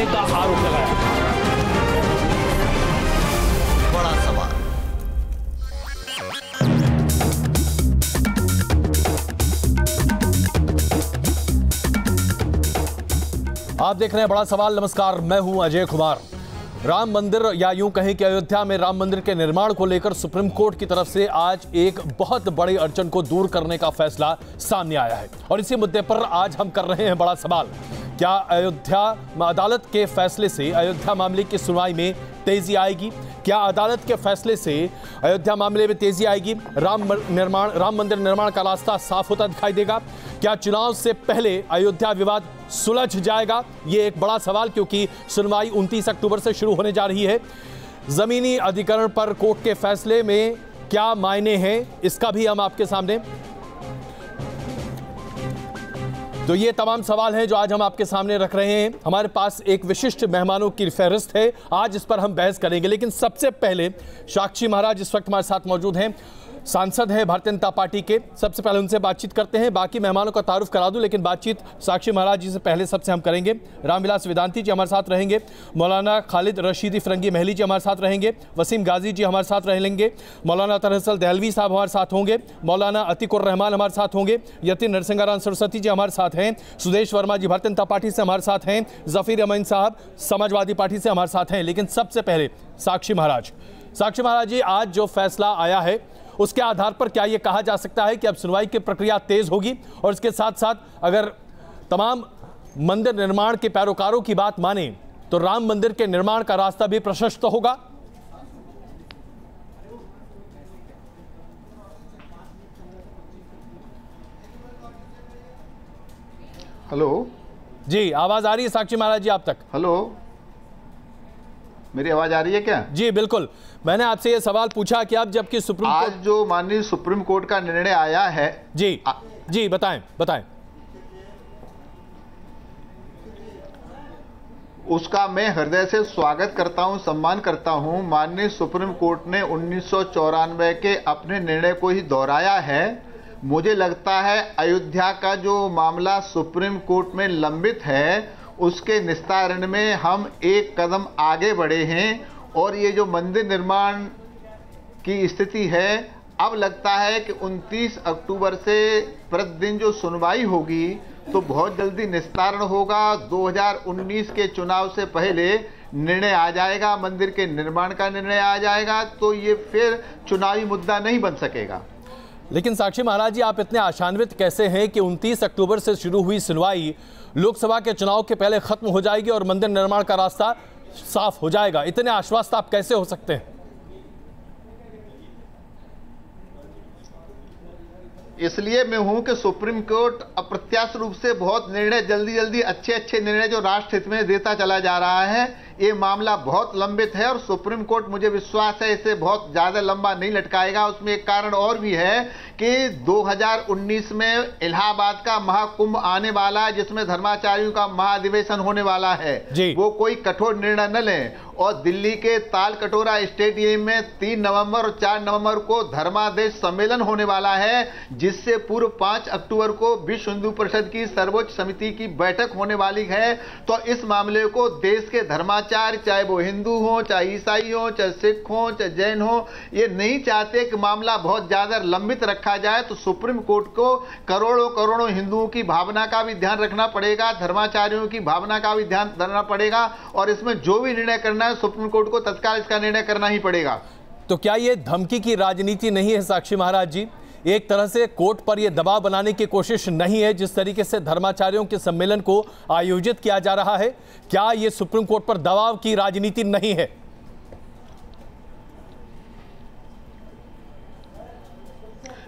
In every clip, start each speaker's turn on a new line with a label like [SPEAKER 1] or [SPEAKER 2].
[SPEAKER 1] करने का आरोप लगाया।
[SPEAKER 2] बड़ा सवाल।
[SPEAKER 1] आप देख रहे हैं बड़ा सवाल। नमस्कार, मैं हूं अजय कुमार। राम मंदिर या यूं कहें कि अयोध्या में राम मंदिर के निर्माण को लेकर सुप्रीम कोर्ट की तरफ से आज एक बहुत बड़ी अड़चन को दूर करने का फैसला सामने आया है और इसी मुद्दे पर आज हम कर रहे हैं बड़ा सवाल। क्या अयोध्या अदालत के फैसले से अयोध्या मामले की सुनवाई में तेजी आएगी? क्या अदालत के फैसले से अयोध्या मामले में तेजी आएगी? राम मंदिर निर्माण का रास्ता साफ होता दिखाई देगा? क्या चुनाव से पहले अयोध्या विवाद सुलझ जाएगा? ये एक बड़ा सवाल, क्योंकि सुनवाई 29 अक्टूबर से शुरू होने जा रही है। जमीनी अधिकरण पर कोर्ट के फैसले में क्या मायने हैं, इसका भी हम आपके सामने, तो ये तमाम सवाल हैं जो आज हम आपके सामने रख रहे हैं। हमारे पास एक विशिष्ट मेहमानों की फहरिस्त है, आज इस पर हम बहस करेंगे। लेकिन सबसे पहले साक्षी महाराज इस वक्त हमारे साथ मौजूद हैं, सांसद हैं भारतीय जनता पार्टी के। सबसे पहले उनसे बातचीत करते हैं। बाकी मेहमानों का तारुफ करा दूं, लेकिन बातचीत साक्षी महाराज जी से पहले सबसे हम करेंगे। रामविलास वेदांती जी हमारे साथ रहेंगे, मौलाना खालिद रशीदी फिरंगी महली जी हमारे साथ रहेंगे, वसीम गाजी जी हमारे साथ रहेंगे, मौलाना तरहसल दहलवी साहब हमारे साथ होंगे, मौलाना अतीकुर रहमान हमारे साथ होंगे, यतिन नरसिंहाराम सरस्वती जी हमारे साथ हैं, सुदेश वर्मा जी भारतीय जनता पार्टी से हमारे साथ हैं, जफीर अमीन साहब समाजवादी पार्टी से हमारे साथ हैं। लेकिन सबसे पहले साक्षी महाराज जी, आज जो फैसला आया है उसके आधार पर क्या यह कहा जा सकता है कि अब सुनवाई की प्रक्रिया तेज होगी और इसके साथ साथ अगर तमाम मंदिर निर्माण के पैरोकारों की बात माने तो राम मंदिर के निर्माण का रास्ता भी प्रशस्त होगा?
[SPEAKER 3] हेलो
[SPEAKER 1] जी, आवाज आ रही है साक्षी महाराज जी आप तक?
[SPEAKER 3] हेलो, मेरी आवाज आ रही है क्या?
[SPEAKER 1] जी बिल्कुल। मैंने आपसे ये सवाल पूछा कि अब जबकि सुप्रीम कोर्ट,
[SPEAKER 3] आज जो माननीय सुप्रीम कोर्ट का निर्णय आया है,
[SPEAKER 1] जी बताएं।
[SPEAKER 3] उसका मैं हृदय से स्वागत करता हूं, सम्मान करता हूं। माननीय सुप्रीम कोर्ट ने 1994 के अपने निर्णय को ही दोहराया है। मुझे लगता है अयोध्या का जो मामला सुप्रीम कोर्ट में लंबित है उसके निस्तारण में हम एक कदम आगे बढ़े हैं और ये जो मंदिर निर्माण की स्थिति है, अब लगता है कि 29 अक्टूबर से प्रतिदिन जो सुनवाई होगी तो बहुत जल्दी निस्तारण होगा। 2019 के चुनाव से पहले निर्णय आ जाएगा, मंदिर के निर्माण का निर्णय आ जाएगा, तो ये फिर चुनावी मुद्दा नहीं बन सकेगा।
[SPEAKER 1] लेकिन साक्षी महाराज जी, आप इतने आशान्वित कैसे हैं कि 29 अक्टूबर से शुरू हुई सुनवाई लोकसभा के चुनाव के पहले खत्म हो जाएगी और मंदिर निर्माण का रास्ता साफ हो जाएगा? इतने आश्वस्त आप कैसे हो सकते हैं?
[SPEAKER 3] इसलिए मैं हूं कि सुप्रीम कोर्ट अप्रत्याशित रूप से बहुत निर्णय जल्दी अच्छे निर्णय जो राष्ट्र हित में देता चला जा रहा है। ये मामला बहुत लंबित है और सुप्रीम कोर्ट, मुझे विश्वास है, इसे बहुत ज्यादा लंबा नहीं लटकाएगा। उसमें एक कारण और भी है कि 2019 में इलाहाबाद का महाकुंभ आने वाला है जिसमें धर्माचार्यों का महाधिवेशन होने वाला है। वो कोई कठोर निर्णय न लें और दिल्ली के ताल कटोरा स्टेडियम में 3 नवंबर और 4 नवंबर को धर्मादेश सम्मेलन होने वाला है, जिससे पूर्व 5 अक्टूबर को विश्व हिंदू परिषद की सर्वोच्च समिति की बैठक होने वाली है। तो इस मामले को देश के धर्माचार्य, चाहे वो हिंदू हो, चाहे ईसाई हो, चाहे सिख हो, चाहे जैन हो, ये नहीं चाहते कि मामला बहुत ज्यादा लंबित रखा जाए। तो सुप्रीम कोर्ट को करोड़ों हिंदुओं की भावना का भी ध्यान रखना पड़ेगा, धर्माचार्यों की भावना का भी ध्यान रखना पड़ेगा और इसमें जो भी निर्णय करना है सुप्रीम कोर्ट को तत्काल इसका निर्णय करना ही पड़ेगा।
[SPEAKER 1] तो क्या यह धमकी की राजनीति नहीं है साक्षी महाराज जी? एक तरह से कोर्ट पर यह दबाव बनाने की कोशिश नहीं है जिस तरीके से धर्माचार्यों के सम्मेलन को आयोजित किया जा रहा है? क्या यह सुप्रीम कोर्ट पर दबाव की राजनीति नहीं है?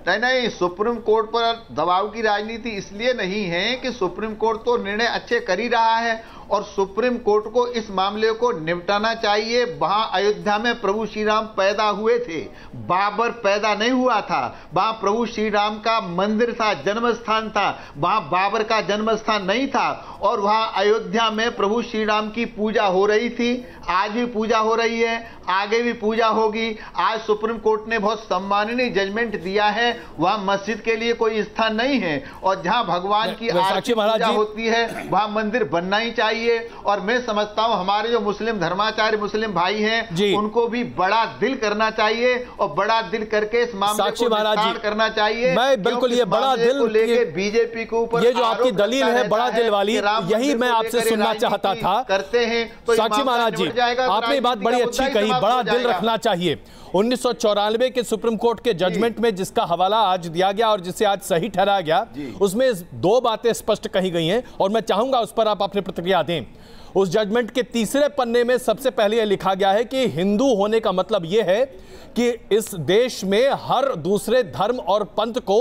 [SPEAKER 3] नहीं, सुप्रीम कोर्ट पर दबाव की राजनीति इसलिए नहीं है कि सुप्रीम कोर्ट तो निर्णय अच्छे कर ही रहा है और सुप्रीम कोर्ट को इस मामले को निपटाना चाहिए। वहां अयोध्या में प्रभु श्री राम पैदा हुए थे, बाबर पैदा नहीं हुआ था। वहां प्रभु श्री राम का मंदिर था, जन्म स्थान था, वहां बाबर का जन्म स्थान नहीं था। और वहां अयोध्या में प्रभु श्री राम की पूजा हो रही थी, आज भी पूजा हो रही है, आगे भी पूजा होगी। आज सुप्रीम कोर्ट ने बहुत सम्माननीय जजमेंट दिया है, वहां मस्जिद के लिए कोई स्थान नहीं है और जहां भगवान की आरती पूजा होती है वहां मंदिर बनना ही चाहिए। चाहिए। और मैं समझता हूं हमारे जो मुस्लिम धर्माचार्य मुस्लिम भाई हैं उनको भी बड़ा दिल करना चाहिए और बड़ा दिल करके इस मामले को निस्तार करना चाहिए।
[SPEAKER 1] मैं बिल्कुल ये बड़ा दिल
[SPEAKER 3] लेके बीजेपी के ऊपर
[SPEAKER 1] ये जो आपकी दलील है बड़ा दिल वाली, यही मैं आपसे सुनना चाहता था।
[SPEAKER 3] करते हैं तो
[SPEAKER 1] साक्षी महाराज जी, आपने बात बड़ी अच्छी कही, बड़ा दिल रखना चाहिए। 1994 के सुप्रीम कोर्ट के जजमेंट में जिसका हवाला आज दिया गया और जिसे आज सही ठहराया गया, उसमें दो बातें स्पष्ट कही गई हैं और मैं चाहूंगा उस पर आप अपनी प्रतिक्रिया दें। उस जजमेंट के तीसरे पन्ने में सबसे पहले यह लिखा गया है कि हिंदू होने का मतलब यह है कि इस देश में हर दूसरे धर्म और पंथ को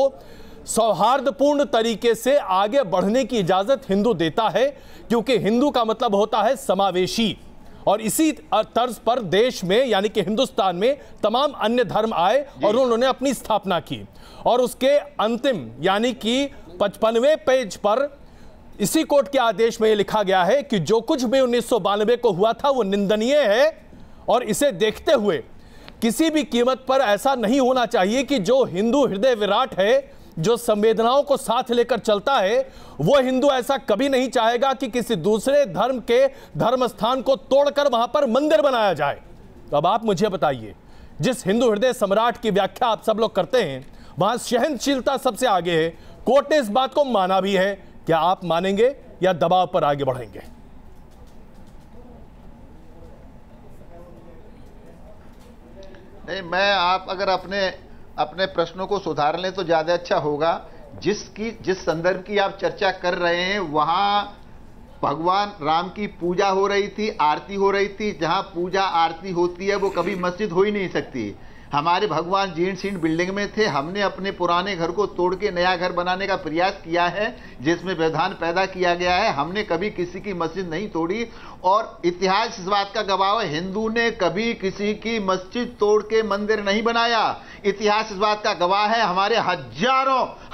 [SPEAKER 1] सौहार्दपूर्ण तरीके से आगे बढ़ने की इजाजत हिंदू देता है, क्योंकि हिंदू का मतलब होता है समावेशी। और इसी तर्ज पर देश में यानी कि हिंदुस्तान में तमाम अन्य धर्म आए और उन्होंने अपनी स्थापना की। और उसके अंतिम यानी कि 55वें पेज पर इसी कोर्ट के आदेश में यह लिखा गया है कि जो कुछ भी 1992 को हुआ था वो निंदनीय है और इसे देखते हुए किसी भी कीमत पर ऐसा नहीं होना चाहिए कि जो हिंदू हृदय विराट है, जो संवेदनाओं को साथ लेकर चलता है, वो हिंदू ऐसा कभी नहीं चाहेगा कि किसी दूसरे धर्म के धर्म स्थान को तोड़कर वहां पर मंदिर बनाया जाए। तो अब आप मुझे बताइए, जिस हिंदू हृदय सम्राट की व्याख्या आप सब लोग करते हैं वहां सहनशीलता सबसे आगे है। कोर्ट ने इस बात को माना भी है। क्या आप मानेंगे या दबाव पर आगे बढ़ेंगे?
[SPEAKER 3] नहीं, मैं आप अगर अपने प्रश्नों को सुधार लें तो ज्यादा अच्छा होगा। जिस संदर्भ की आप चर्चा कर रहे हैं वहां भगवान राम की पूजा हो रही थी, आरती हो रही थी। जहां पूजा आरती होती है वो कभी मस्जिद हो ही नहीं सकती। हमारे भगवान जीर्ण शीर्ण बिल्डिंग में थे, हमने अपने पुराने घर को तोड़ के नया घर बनाने का प्रयास किया है जिसमें व्यवधान पैदा किया गया है। हमने कभी किसी की मस्जिद नहीं तोड़ी और इतिहास इस बात का गवाह है, हिंदू ने कभी किसी की मस्जिद तोड़ के मंदिर नहीं बनाया। इतिहास इस बात का गवाह है, हमारे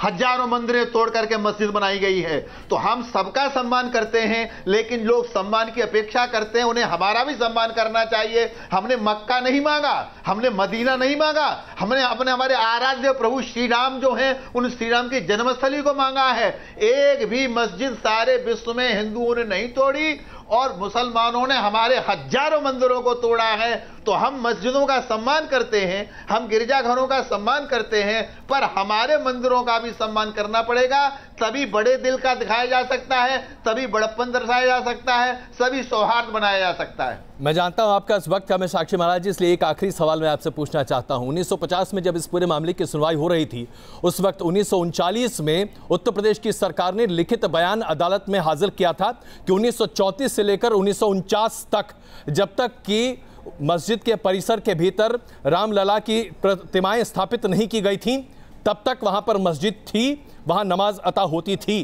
[SPEAKER 3] हजारों मंदिरें तोड़ करके मस्जिद बनाई गई है। तो हम सबका सम्मान करते हैं, लेकिन लोग सम्मान की अपेक्षा करते हैं, उन्हें हमारा भी सम्मान करना चाहिए। हमने मक्का नहीं मांगा, हमने मदीना नहीं मांगा, हमने हमारे आराध्य प्रभु श्री राम जो हैं उन श्री राम की जन्मस्थली को मांगा है। एक भी मस्जिद सारे विश्व में हिंदुओं ने नहीं तोड़ी और मुसलमानों ने हमारे हजारों मंदिरों को तोड़ा है। तो हम मस्जिदों का सम्मान करते हैं, हम गिरजाघरों का सम्मान करते हैं, पर हमारे मंदिरों का भी सम्मान करना पड़ेगा। तभी बड़े दिल का दिखाया जा सकता है, तभी बड़प्पन दर्शाया जा सकता है, सभी सौहार्द बनाया जा सकता है।
[SPEAKER 1] मैं जानता हूं आपका इस वक्त का मैं साक्षी महाराज जी, इसलिए एक आखिरी सवाल मैं आपसे पूछना चाहता हूं। 1950 में जब इस पूरे मामले की सुनवाई हो रही थी, उस वक्त 1939 में उत्तर प्रदेश की सरकार ने लिखित बयान अदालत में हाजिर किया था कि 1934 से लेकर 1949 तक, जब तक कि मस्जिद के परिसर के भीतर रामलला की प्रतिमाएं स्थापित नहीं की गई थीं, तब तक वहां पर मस्जिद थी, वहां नमाज अता होती थी।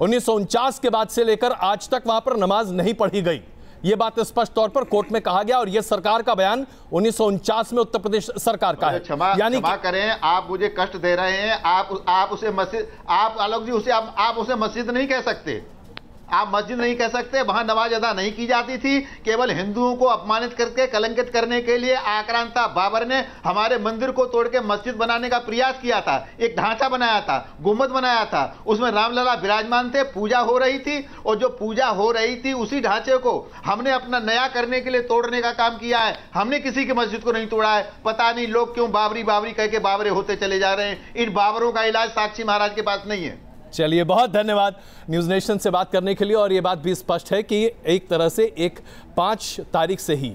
[SPEAKER 1] 1949 के बाद से लेकर आज तक वहां पर नमाज नहीं पढ़ी गई। यह बात स्पष्ट तौर पर कोर्ट में कहा गया और यह सरकार का बयान 1949 में उत्तर प्रदेश सरकार का है।
[SPEAKER 3] क्षमा करें, आप मुझे कष्ट दे रहे हैं। आप उसे मस्जिद, आप आलोक जी आप उसे मस्जिद नहीं कह सकते, आप मस्जिद नहीं कह सकते। वहां नमाज अदा नहीं की जाती थी। केवल हिंदुओं को अपमानित करके कलंकित करने के लिए आक्रांता बाबर ने हमारे मंदिर को तोड़ के मस्जिद बनाने का प्रयास किया था। एक ढांचा बनाया था, गुम्बद बनाया था, उसमें रामलला विराजमान थे, पूजा हो रही थी और जो पूजा हो रही थी उसी ढांचे को हमने अपना नया करने के लिए तोड़ने का काम किया है। हमने किसी की मस्जिद को नहीं तोड़ा है। पता नहीं लोग क्यों बाबरी बाबरी कह के बाबरे होते चले जा रहे हैं। इन बाबरों का इलाज साक्षी महाराज के पास नहीं है।
[SPEAKER 1] चलिए, बहुत धन्यवाद न्यूज़ नेशन से बात करने के लिए। और ये बात भी स्पष्ट है कि एक तरह से 5 तारीख से ही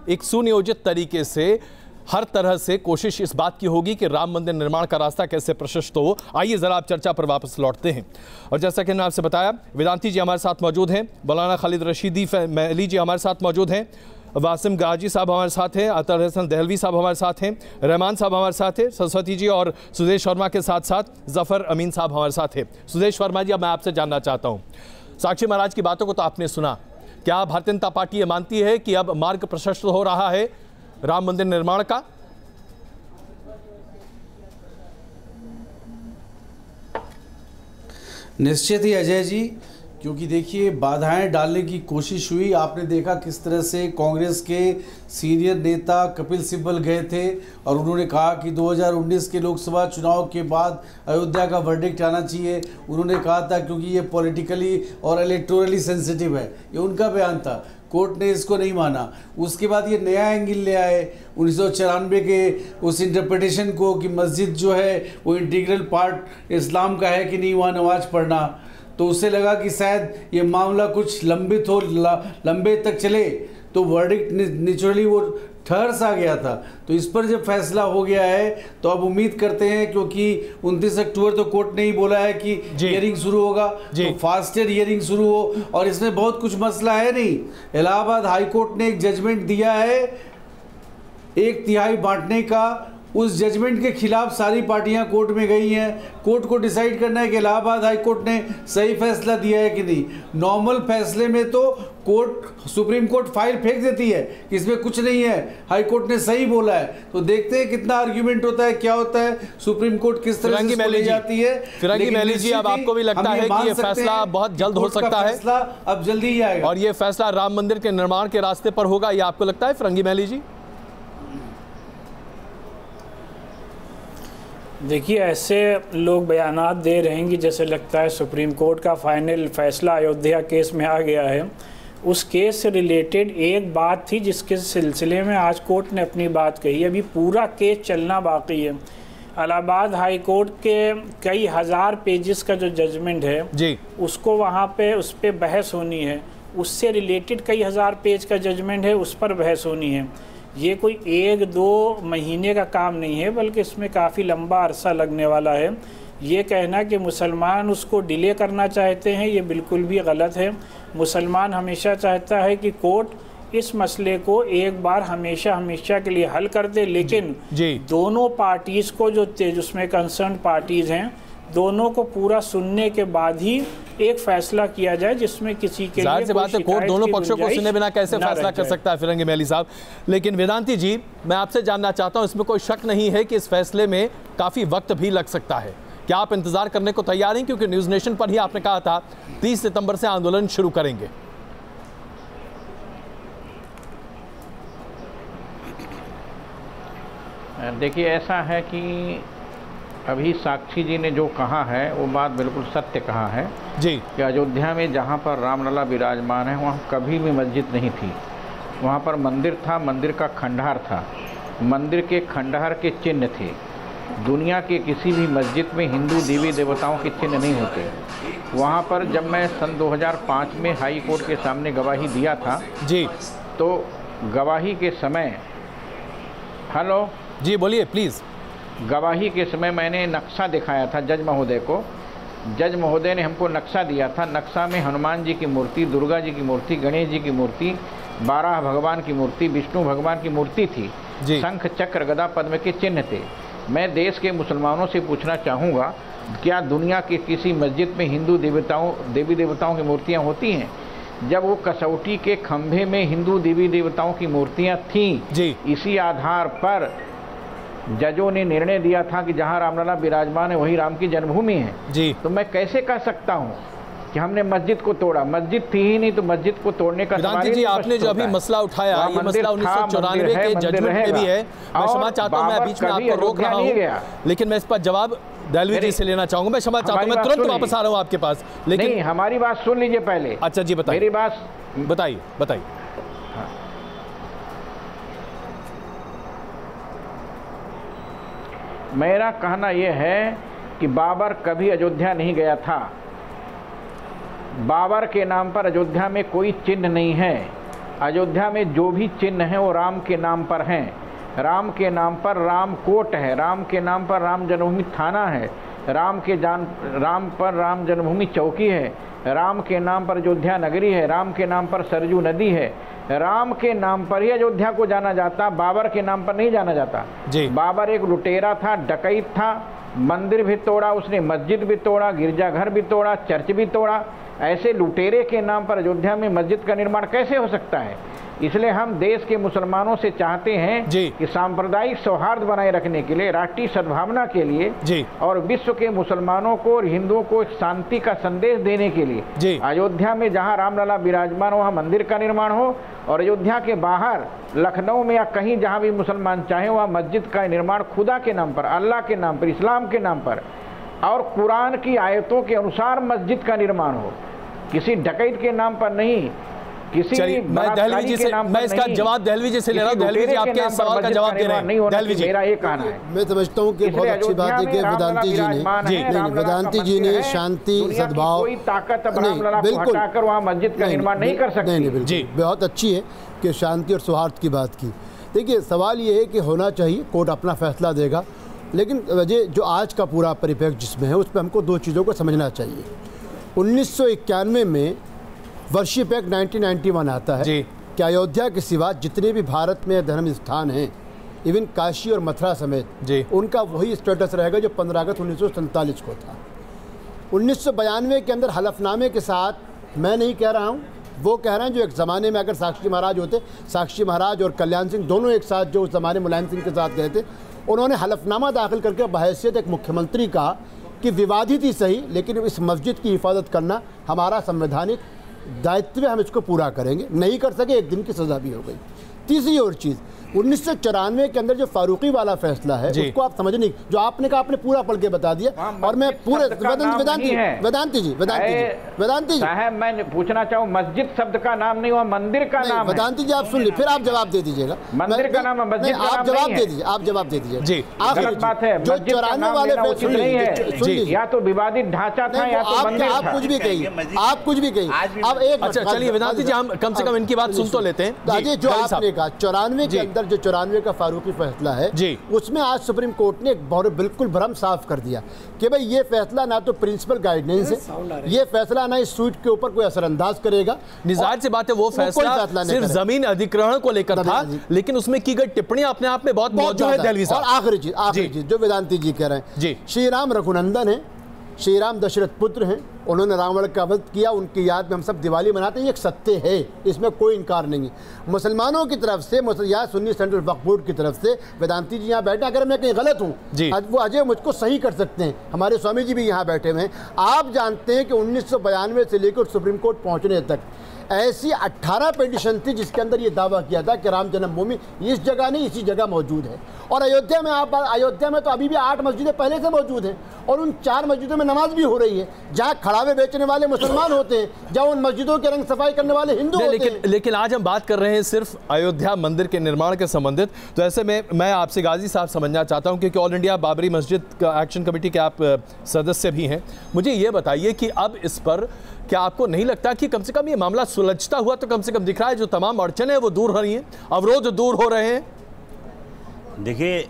[SPEAKER 1] एक सुनियोजित तरीके से हर तरह से कोशिश इस बात की होगी कि राम मंदिर निर्माण का रास्ता कैसे प्रशस्त हो। आइए जरा आप चर्चा पर वापस लौटते हैं। और जैसा कि मैंने आपसे बताया, वेदांती जी हमारे साथ मौजूद हैं, मौलाना खालिद रशीदी महली जी हमारे साथ मौजूद हैं, वासिम गाजी साहब हमारे साथ हैं, अतर हसन दहलवी साहब हमारे साथ हैं, रहमान साहब हमारे साथ हैं, सरस्वती जी और सुदेश वर्मा के साथ साथ जफ़र अमीन साहब हमारे साथ हैं। सुदेश वर्मा जी, अब मैं आपसे जानना चाहता हूं, साक्षी महाराज की बातों को तो आपने सुना, क्या भारतीय जनता पार्टी ये मानती है कि अब मार्ग प्रशस्त हो रहा है राम मंदिर निर्माण का?
[SPEAKER 4] निश्चित ही अजय जी, क्योंकि देखिए बाधाएं डालने की कोशिश हुई। आपने देखा किस तरह से कांग्रेस के सीनियर नेता कपिल सिब्बल गए थे और उन्होंने कहा कि 2019 के लोकसभा चुनाव के बाद अयोध्या का वर्डिक्ट आना चाहिए। उन्होंने कहा था क्योंकि ये पॉलिटिकली और इलेक्टोरली सेंसिटिव है, ये उनका बयान था। कोर्ट ने इसको नहीं माना। उसके बाद ये नया एंगल ले आए 1994 के उस इंटरप्रिटेशन को कि मस्जिद जो है वो इंटीग्रल पार्ट इस्लाम का है कि नहीं वहाँ नमाज पढ़ना। तो उससे लगा कि शायद ये मामला कुछ लंबित हो, लंबे तक चले, तो वर्डिक्ट नेचुरली वो ठहर सा गया था। तो इस पर जब फैसला हो गया है तो अब उम्मीद करते हैं, क्योंकि 29 अक्टूबर तो कोर्ट ने ही बोला है कि हियरिंग शुरू होगा, तो फास्टर हियरिंग शुरू हो। और इसमें बहुत कुछ मसला है नहीं। इलाहाबाद हाई कोर्ट ने एक जजमेंट दिया है 1/3 बांटने का। उस जजमेंट के खिलाफ सारी पार्टियां कोर्ट में गई हैं। कोर्ट को डिसाइड करना है कि इलाहाबाद हाई कोर्ट ने सही फैसला दिया है कि नहीं। नॉर्मल फैसले में तो कोर्ट, सुप्रीम कोर्ट फाइल फेंक देती है कि इसमें कुछ नहीं है, हाई कोर्ट ने सही बोला है। तो देखते हैं कितना आर्ग्यूमेंट होता है, क्या होता है, सुप्रीम कोर्ट किस तरह से ले जाती है।
[SPEAKER 1] फिरंगी महली जी, अब आपको भी लगता है कि ये फैसला बहुत जल्द हो सकता है?
[SPEAKER 4] फैसला अब जल्दी ही आएगा
[SPEAKER 1] और ये फैसला राम मंदिर के निर्माण के रास्ते पर होगा, ये आपको लगता है फिरंगी महली जी?
[SPEAKER 5] देखिए, ऐसे लोग बयानात दे रहे हैं कि जैसे लगता है सुप्रीम कोर्ट का फाइनल फैसला अयोध्या केस में आ गया है। उस केस से रिलेटेड एक बात थी जिसके सिलसिले में आज कोर्ट ने अपनी बात कही। अभी पूरा केस चलना बाकी है। इलाहाबाद हाई कोर्ट के कई हज़ार पेजेस का जो जजमेंट है जी, उसको वहाँ पे उस पर बहस होनी है। उससे रिलेटेड कई हज़ार पेज का जजमेंट है, उस पर बहस होनी है। ये कोई 1-2 महीने का काम नहीं है, बल्कि इसमें काफ़ी लंबा अरसा लगने वाला है। ये कहना कि मुसलमान उसको डिले करना चाहते हैं, ये बिल्कुल भी गलत है। मुसलमान हमेशा चाहता है कि कोर्ट इस मसले को एक बार हमेशा के लिए हल कर दे, लेकिन दोनों पार्टीज़ को, जो उसमें कंसर्न पार्टीज़ हैं, दोनों को पूरा सुनने के बाद ही एक फैसला किया जाए जिसमें किसी के लिए
[SPEAKER 1] बात है कोर्ट दोनों पक्षों को सुने बिना कैसे फैसला कर सकता है फिरंगी महली साहब। लेकिन वेदांती जी, मैं आपसे जानना चाहता हूं, इसमें कोई शक नहीं है कि इस फैसले में काफी वक्त भी लग सकता है। क्या आप इंतजार करने को तैयार हैं? क्योंकि न्यूज नेशन पर ही आपने कहा था 30 सितंबर से आंदोलन शुरू करेंगे।
[SPEAKER 6] देखिए, ऐसा है कि अभी साक्षी जी ने जो कहा है वो बात बिल्कुल सत्य कहा है जी, कि अयोध्या में जहाँ पर रामलला विराजमान है वहाँ कभी भी मस्जिद नहीं थी। वहाँ पर मंदिर था, मंदिर का खंडहर था, मंदिर के खंडहर के चिन्ह थे। दुनिया के किसी भी मस्जिद में हिंदू देवी देवताओं के चिन्ह नहीं होते। वहाँ पर जब मैं सन 2005 में हाई कोर्ट के सामने गवाही दिया था जी, तो गवाही के समय, हेलो
[SPEAKER 1] जी बोलिए प्लीज़।
[SPEAKER 6] गवाही के समय मैंने नक्शा दिखाया था जज महोदय को। जज महोदय ने हमको नक्शा दिया था। नक्शा में हनुमान जी की मूर्ति, दुर्गा जी की मूर्ति, गणेश जी की मूर्ति, 12 भगवान की मूर्ति, विष्णु भगवान की मूर्ति थी, शंख चक्र गदा पद्म के चिन्ह थे। मैं देश के मुसलमानों से पूछना चाहूँगा, क्या दुनिया के किसी मस्जिद में हिंदू देवी देवताओं की मूर्तियाँ होती हैं? जब वो कसौटी के खंभे में हिंदू देवी देवताओं की मूर्तियाँ थीं, इसी आधार पर जजों ने निर्णय दिया था कि जहां रामलला विराजमान है वही राम की जन्मभूमि है जी। तो मैं कैसे कह सकता हूं कि हमने मस्जिद को तोड़ा? मस्जिद थी ही नहीं, तो मस्जिद को तोड़ने का सवाल
[SPEAKER 1] जी, आपने जो अभी मसला उठाया, ये मसला 1994 के जजमेंट में भी है। मैं क्षमा चाहता हूं, मैं बीच में आपको रोक रहा हूं, लेकिन मैं इस पर जवाब दहलवी जी से लेना चाहूंगा। मैं क्षमा चाहता हूं, मैं तुरंत वापस आ रहा हूं आपके पास, लेकिन
[SPEAKER 6] हमारी बात सुन लीजिए पहले।
[SPEAKER 1] अच्छा जी, बताइए।
[SPEAKER 6] मेरी बात
[SPEAKER 1] बताइए।
[SPEAKER 6] मेरा कहना यह है कि बाबर कभी अयोध्या नहीं गया था। बाबर के नाम पर अयोध्या में कोई चिन्ह नहीं है। अयोध्या में जो भी चिन्ह हैं वो राम के नाम पर हैं। राम के नाम पर राम कोट है, राम के नाम पर राम जन्मभूमि थाना है, राम पर राम जन्मभूमि चौकी है, राम के नाम पर अयोध्या नगरी है, राम के नाम पर सरजू नदी है। राम के नाम पर ही अयोध्या को जाना जाता, बाबर के नाम पर नहीं जाना जाता जी। बाबर एक लुटेरा था, डकैत था, मंदिर भी तोड़ा उसने, मस्जिद भी तोड़ा, गिरजाघर भी तोड़ा, चर्च भी तोड़ा। ऐसे लुटेरे के नाम पर अयोध्या में मस्जिद का निर्माण कैसे हो सकता है? इसलिए हम देश के मुसलमानों से चाहते हैं कि सांप्रदायिक सौहार्द बनाए रखने के लिए, राष्ट्रीय सद्भावना के लिए और विश्व के मुसलमानों को और हिंदुओं को एक शांति का संदेश देने के लिए अयोध्या में जहां रामलला विराजमान हो वहां मंदिर का निर्माण हो, और अयोध्या के बाहर लखनऊ में या कहीं जहां भी मुसलमान चाहें वहां मस्जिद का निर्माण खुदा के नाम पर, अल्लाह के नाम पर, इस्लाम के नाम पर और कुरान की आयतों के अनुसार मस्जिद का निर्माण हो, किसी डकैत के नाम पर नहीं, किसी
[SPEAKER 1] मैं दहलवी जी से मैं इसका जवाब दहलवी जी से ले रहा हूं। दहलवी जी आपके सवाल का जवाब दे रहे हैं। दहलवी जी,
[SPEAKER 6] मेरा ये कहना है,
[SPEAKER 7] मैं समझता हूं कि बहुत अच्छी बात है कि वेदांती जी ने शांति सद्भाव
[SPEAKER 6] कोई ताकत रामलला को हटाकर वहां मस्जिद का निर्माण नहीं कर सकती।
[SPEAKER 7] जी, बहुत अच्छी है कि शांति और सौहार्द की बात की। देखिए, सवाल ये है कि होना चाहिए, कोर्ट अपना फैसला देगा, लेकिन वजह जो आज का पूरा परिप्रेक्ष्य जिसमें है उस पर हमको दो चीज़ों को समझना चाहिए। 1991 में वर्शिप एक्ट 1991 आता है कि अयोध्या के सिवा जितने भी भारत में धर्म स्थान हैं, इवन काशी और मथुरा समेत, उनका वही स्टेटस रहेगा जो 15 अगस्त 1947 को था। 1992 के अंदर हलफनामे के साथ, मैं नहीं कह रहा हूँ, वो कह रहे हैं जो एक ज़माने में अगर साक्षी महाराज होते, साक्षी महाराज और कल्याण सिंह दोनों एक साथ जो उस ज़माने मुलायम सिंह के साथ गए थे, उन्होंने हलफनामा दाखिल करके बहैसियत एक मुख्यमंत्री कहा कि विवादित ही सही लेकिन इस मस्जिद की हिफाजत करना हमारा संवैधानिक दायित्व है, हम इसको पूरा करेंगे। नहीं कर सके, 1 दिन की सज़ा भी हो गई। तीसरी और चीज़, 1994 के अंदर जो फारूकी वाला फैसला है उसको आप समझ नहीं, जो आपने कहा आपने पूरा पढ़ के बता दिया, और मैं पूरे वेदांती जी
[SPEAKER 6] साहब मैं पूछना चाहूँ, मस्जिद शब्द का नाम नहीं हुआ, मंदिर का नाम।
[SPEAKER 7] वेदांती जी आप सुन लीजिए, फिर आप जवाब दे दीजिएगा।
[SPEAKER 6] मंदिर का नाम, मस्जिद का नाम
[SPEAKER 7] जवाब दे दीजिए, आप जवाब दे दीजिए जी।
[SPEAKER 6] गलत बात है,
[SPEAKER 7] जो 94 वाले फैसले नहीं है,
[SPEAKER 6] या तो विवादित ढांचा था या तो मंदिर था।
[SPEAKER 7] आप कुछ भी कहिए, आप कुछ भी कहिए। अब एक
[SPEAKER 1] अच्छा चलिए वेदांती जी, हम कम से कम इनकी बात सुन तो लेते हैं।
[SPEAKER 7] जो आपने कहा 94 के अंदर जो 94 का फारूकी फैसला है जी, उसमें आज सुप्रीम कोर्ट ने बिल्कुल भ्रम साफ कर दिया कि भाई ये फैसला ना तो प्रिंसिपल गाइडेंस है, ये फैसला ना इस सूट के ऊपर कोई असरअंदाज करेगा।
[SPEAKER 1] निज़ार से बात है, वो फैसला सिर्फ जमीन अधिग्रहण को लेकर था, लेकिन उसमें की गई टिप्पणियां अपने आप में बहुत मौजूद है दहलवी साहब।
[SPEAKER 7] और आखिरी चीज जो वेदांती जी कह रहे हैं जी, श्री राम रघुनंदन है, श्री राम दशरथ पुत्र हैं, उन्होंने रावण का वध किया, उनकी याद में हम सब दिवाली मनाते हैं, ये एक सत्य है, इसमें कोई इनकार नहीं है। मुसलमानों की तरफ से या सुन्नी सेंट्रल वक्फ बोर्ड की तरफ से, वेदांती जी यहाँ बैठे, अगर मैं कहीं गलत हूँ वो अजय मुझको सही कर सकते हैं, हमारे स्वामी जी भी यहाँ बैठे हुए हैं। आप जानते हैं कि 1992 से लेकर सुप्रीम कोर्ट पहुँचने तक ऐसी 18 पिटीशन थी जिसके अंदर ये दावा किया था कि राम जन्मभूमि इस जगह नहीं इसी जगह मौजूद है। और अयोध्या में तो अभी भी 8 मस्जिदें पहले से मौजूद हैं, और उन 4 मस्जिदों में नमाज भी हो रही है, जहाँ खड़ावे बेचने वाले मुसलमान होते हैं, जहाँ उन मस्जिदों के रंग सफाई करने वाले हिंदू होते हैं।
[SPEAKER 1] लेकिन आज हम बात कर रहे हैं सिर्फ अयोध्या मंदिर के निर्माण के संबंधित। तो ऐसे में मैं आपसे गाजी साहब समझना चाहता हूँ, क्योंकि ऑल इंडिया बाबरी मस्जिद एक्शन कमेटी के आप सदस्य भी हैं, मुझे ये बताइए कि अब इस पर क्या आपको नहीं लगता कि कम से कम ये मामला सुलझता हुआ तो कम से कम दिख रहा है, जो तमाम अड़चने हैं वो दूर हो रही हैं, अवरोध दूर हो रहे हैं?
[SPEAKER 8] देखिए,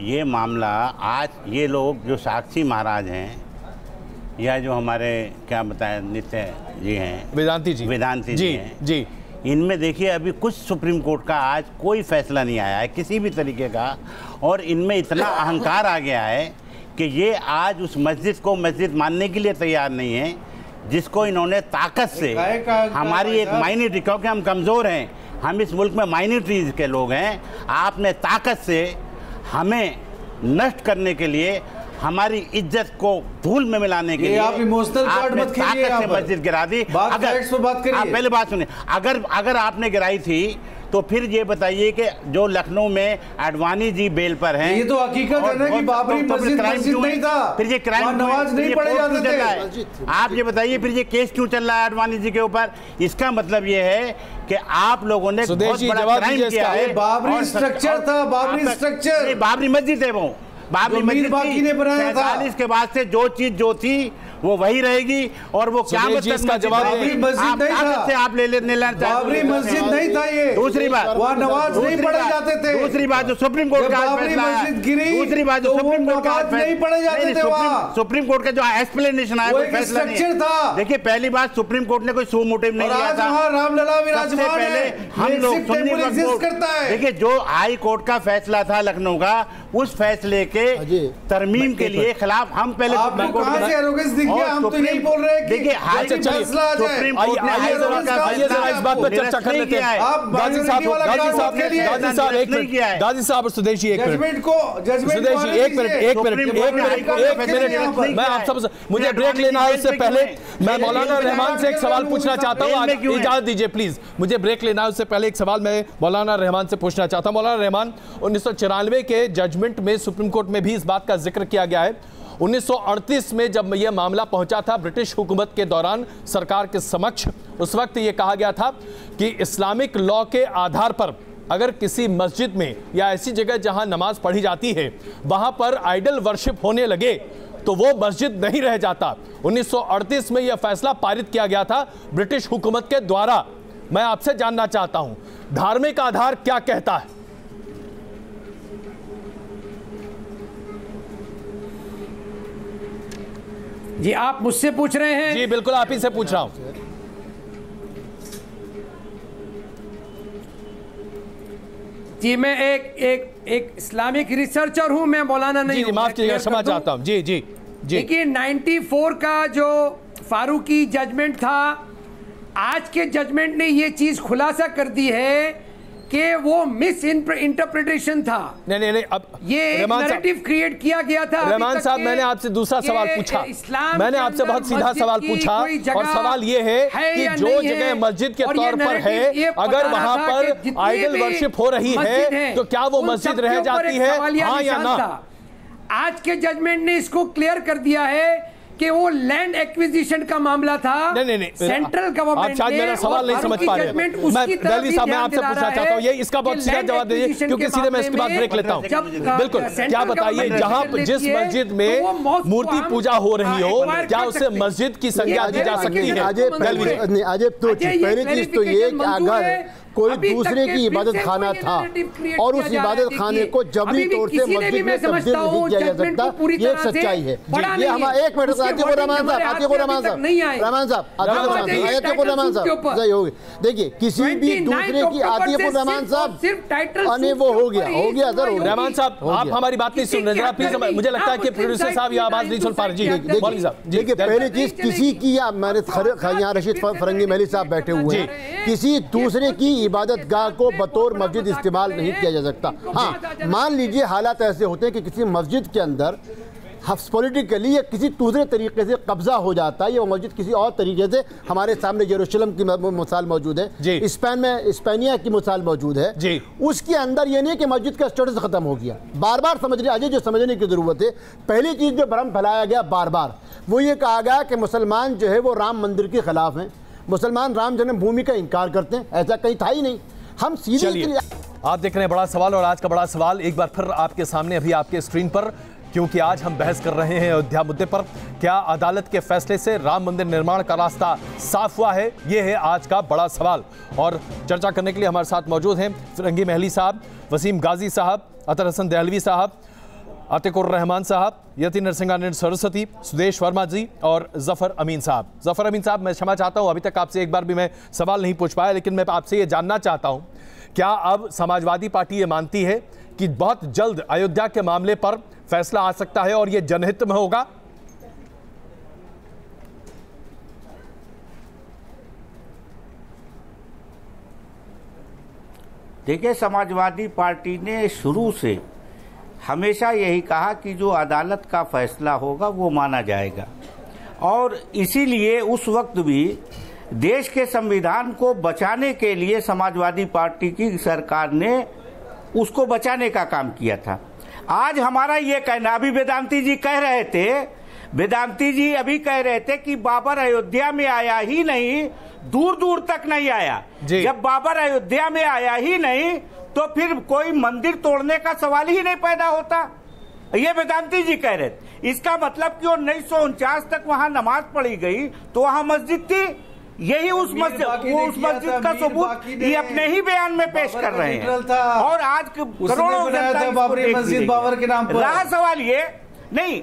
[SPEAKER 8] ये मामला आज ये लोग जो साक्षी महाराज हैं या जो हमारे क्या बताएं नित्य जी हैं, वेदांती जी हैं जी, इनमें देखिए अभी कुछ सुप्रीम कोर्ट का आज कोई फैसला नहीं आया है किसी भी तरीके का, और इनमें इतना अहंकार आ गया है कि ये आज उस मस्जिद को मस्जिद मानने के लिए तैयार नहीं है, जिसको इन्होंने ताकत से हमारी एक माइनॉरिटी, क्योंकि हम कमज़ोर हैं, हम इस मुल्क में माइनॉरिटीज़ के लोग हैं, आपने ताकत से हमें नष्ट करने के लिए, हमारी इज्जत को धूल में मिलाने के लिए
[SPEAKER 4] आप इमोशनल कार्ड मत कीजिए, ताकत से
[SPEAKER 8] मस्जिद गिरा दी।
[SPEAKER 4] बात करिए,
[SPEAKER 8] आप पहले बात सुनिए, अगर आपने गिराई थी तो फिर ये बताइए कि जो लखनऊ में अडवाणी जी बेल पर हैं,
[SPEAKER 4] ये तो हकीकत है ना कि बाबरी मस्जिद नहीं था,
[SPEAKER 8] फिर ये क्राइम
[SPEAKER 4] नमाज नहीं पढ़े जाते थे।
[SPEAKER 8] आप ये बताइए फिर ये केस क्यों चल रहा है अडवाणी जी के ऊपर? इसका मतलब ये है कि आप लोगों ने बहुत बड़ा क्राइम किया है।
[SPEAKER 4] बाबरी स्ट्रक्चर था, बाबरी स्ट्रक्चर,
[SPEAKER 8] बाबरी मस्जिद है वो, बाबरी मस्जिद बाकी ने बनाया था। 47 के बाद से जो चीज जो थी वो वही रहेगी, और वो क्या
[SPEAKER 1] इसका जवाब
[SPEAKER 4] बाबरी मस्जिद नहीं था,
[SPEAKER 8] आप ले लेना
[SPEAKER 4] बाबरी मस्जिद नहीं था ये।
[SPEAKER 8] दूसरी बात,
[SPEAKER 4] वहाँ नमाज नहीं पढ़े जाते थे।
[SPEAKER 8] दूसरी बात जो सुप्रीम कोर्ट का
[SPEAKER 4] बाबरी मस्जिद गिरी,
[SPEAKER 8] दूसरी बात जो सुप्रीम कोर्ट का
[SPEAKER 4] नहीं पढ़े जाते थे वहाँ।
[SPEAKER 8] सुप्रीम कोर्ट का जो एक्सप्लेनेशन आया वो फैसला नहीं था। देखिए, पहली बात सुप्रीम कोर्ट ने कोई सू मोटिव नहीं लिया था,
[SPEAKER 4] रामलला विराजमान
[SPEAKER 8] पहले हम लोग देखिए जो हाई कोर्ट का फैसला था लखनऊ का, उस फैसले के तरमीम के लिए खिलाफ हम पहले
[SPEAKER 4] हम तो यही बोल रहे हैं कि
[SPEAKER 8] देखिए सुप्रीम कोर्ट ने इस बात पर चर्चा कर लेते हैं।
[SPEAKER 1] गाजी साहब और सुदेशी एक मिनट, मैं आप सब, मुझे ब्रेक लेना है। उससे पहले मैं मौलाना रहमान से एक सवाल पूछना चाहता हूँ, इजाजत दीजिए प्लीज, मुझे ब्रेक लेना है। उससे पहले एक सवाल मैं मौलाना रहमान से पूछना चाहता हूँ। मौलाना रहमान, 1994 के जजमेंट में सुप्रीम कोर्ट में भी इस बात का जिक्र किया गया है। 1938 में जब यह मामला पहुंचा था ब्रिटिश हुकूमत के दौरान सरकार के समक्ष, उस वक्त यह कहा गया था कि इस्लामिक लॉ के आधार पर अगर किसी मस्जिद में या ऐसी जगह जहां नमाज पढ़ी जाती है वहां पर आइडल वर्शिप होने लगे तो वो मस्जिद नहीं रह जाता। 1938 में यह फैसला पारित किया गया था ब्रिटिश हुकूमत के द्वारा। मैं आपसे जानना चाहता हूं, धार्मिक आधार क्या कहता है?
[SPEAKER 9] जी आप मुझसे पूछ रहे हैं?
[SPEAKER 1] जी बिल्कुल, आप ही से पूछ रहा हूं।
[SPEAKER 9] जी मैं एक इस्लामिक रिसर्चर हूं, मैं मौलाना नहीं हूं।
[SPEAKER 1] माफ कीजिएगा, क्षमा चाहता हूं। जी जी जी।
[SPEAKER 9] देखिए 94 का जो फारूकी जजमेंट था, आज के जजमेंट ने ये चीज खुलासा कर दी है कि वो मिस इंटरप्रिटेशन था।
[SPEAKER 1] नहीं, अब
[SPEAKER 9] ये नैरेटिव क्रिएट किया गया था।
[SPEAKER 1] रहमान साहब, मैंने आपसे दूसरा सवाल पूछा, मैंने आपसे बहुत सीधा सवाल पूछा, और सवाल ये है कि जो जगह मस्जिद के तौर पर है, अगर वहां पर आइडल वर्शिप हो रही है तो क्या वो मस्जिद रह जाती है, हाँ या ना?
[SPEAKER 9] आज के जजमेंट ने इसको क्लियर कर दिया है कि वो लैंड एक्विजिशन का मामला था।
[SPEAKER 1] नहीं,
[SPEAKER 9] सेंट्रल गवर्नमेंट,
[SPEAKER 1] आप शायद मेरा सवाल नहीं समझ पा रहे हैं। मैं दिल्ली साहब, मैं आपसे पूछना चाहता हूँ, ये इसका बहुत सीधा जवाब दीजिए क्योंकि सीधे मैं इसके बाद ब्रेक लेता हूँ। बिल्कुल, क्या बताइए, जहाँ जिस मस्जिद में मूर्ति पूजा हो रही हो, क्या उसे मस्जिद की संज्ञा दी जा सकती है?
[SPEAKER 7] अजय, तो पहली चीज तो ये कि अगर कोई दूसरे की इबादत खाना था और उस इबादत खाने को जबरी तौर से मस्जिद में तब्दील नहीं किया जा सकता, ये एक सच्चाई है। ये हमारा एक मिनट, रहमान साहब सही होगी। देखिए किसी भी दूसरे की रहमान साहब अने वो हो गया सर।
[SPEAKER 1] रहमान साहब, आप हमारी बात नहीं सुन रहे, प्लीज। मुझे लगता है कि प्रोड्यूसर साहब ये आवाज नहीं सुन पा रहे। जी देखिए, पहली चीज किसी की, मैंने यहाँ रशीद फरंगी महली साहब बैठे हुए हैं, किसी दूसरे की इबादत गाह को बतौर मस्जिद इस्तेमाल नहीं किया जा सकता। हाँ, मान लीजिए हालात ऐसे होते हैं कि किसी मस्जिद के अंदर पॉलिटिकली या किसी दूसरे तरीके से कब्जा हो जाता है, या वो मस्जिद किसी और तरीके से, हमारे सामने यरूशलेम की मिसाल मौजूद है, स्पेन में स्पेनिया की मिसाल मौजूद है जी। उसके अंदर ये नहीं कि मस्जिद का स्टेटस खत्म हो गया। बार बार समझ रहे अजय, जो समझने की जरूरत है, पहली चीज जो भ्रम फैलाया गया बार बार, वो ये कहा गया कि मुसलमान जो है वो राम मंदिर के खिलाफ हैं, मुसलमान राम जन्मभूमि का इनकार करते हैं। ऐसा कहीं था ही नहीं। हम सीधे, आप देख रहे हैं बड़ा सवाल, और आज का बड़ा सवाल एक बार फिर आपके सामने अभी आपके स्क्रीन पर, क्योंकि आज हम बहस कर रहे हैं अयोध्या मुद्दे पर। क्या अदालत के फैसले से राम मंदिर निर्माण का रास्ता साफ हुआ है? यह है आज का बड़ा सवाल। और चर्चा करने के लिए हमारे साथ मौजूद हैं फिरंगी महली साहब, वसीम गाजी साहब, अतर हसन दहलवी साहब, अतिकुर रहमान साहब, यति नरसिंहानंद सरस्वती, सुदेश वर्मा जी और जफर अमीन साहब। जफर अमीन साहब, मैं क्षमा चाहता हूं, अभी तक आपसे एक बार भी मैं सवाल नहीं पूछ पाया, लेकिन मैं आपसे ये जानना चाहता हूं, क्या अब समाजवादी पार्टी ये मानती है कि बहुत जल्द अयोध्या के मामले पर फैसला आ सकता है और ये जनहित में होगा?
[SPEAKER 8] देखिए, समाजवादी पार्टी ने शुरू से हमेशा यही कहा कि जो अदालत का फैसला होगा वो माना जाएगा, और इसीलिए उस वक्त भी देश के संविधान को बचाने के लिए समाजवादी पार्टी की सरकार ने उसको बचाने का काम किया था। आज हमारा ये कहना, अभी वेदांती जी कह रहे थे, वेदांती जी अभी कह रहे थे कि बाबर अयोध्या में आया ही नहीं, दूर दूर तक नहीं आया। जब बाबर अयोध्या में आया ही नहीं तो फिर कोई मंदिर तोड़ने का सवाल ही नहीं पैदा होता, ये वेदांती जी कह रहे थे। इसका मतलब कि 1949 तक वहां नमाज पढ़ी गई तो वहां मस्जिद थी, यही उस मस्जिद का सबूत ये अपने ही बयान में पेश कर रहे हैं। और आज करोड़ों
[SPEAKER 4] मस्जिद बाबर के नाम पर
[SPEAKER 8] रहा सवाल ये नहीं,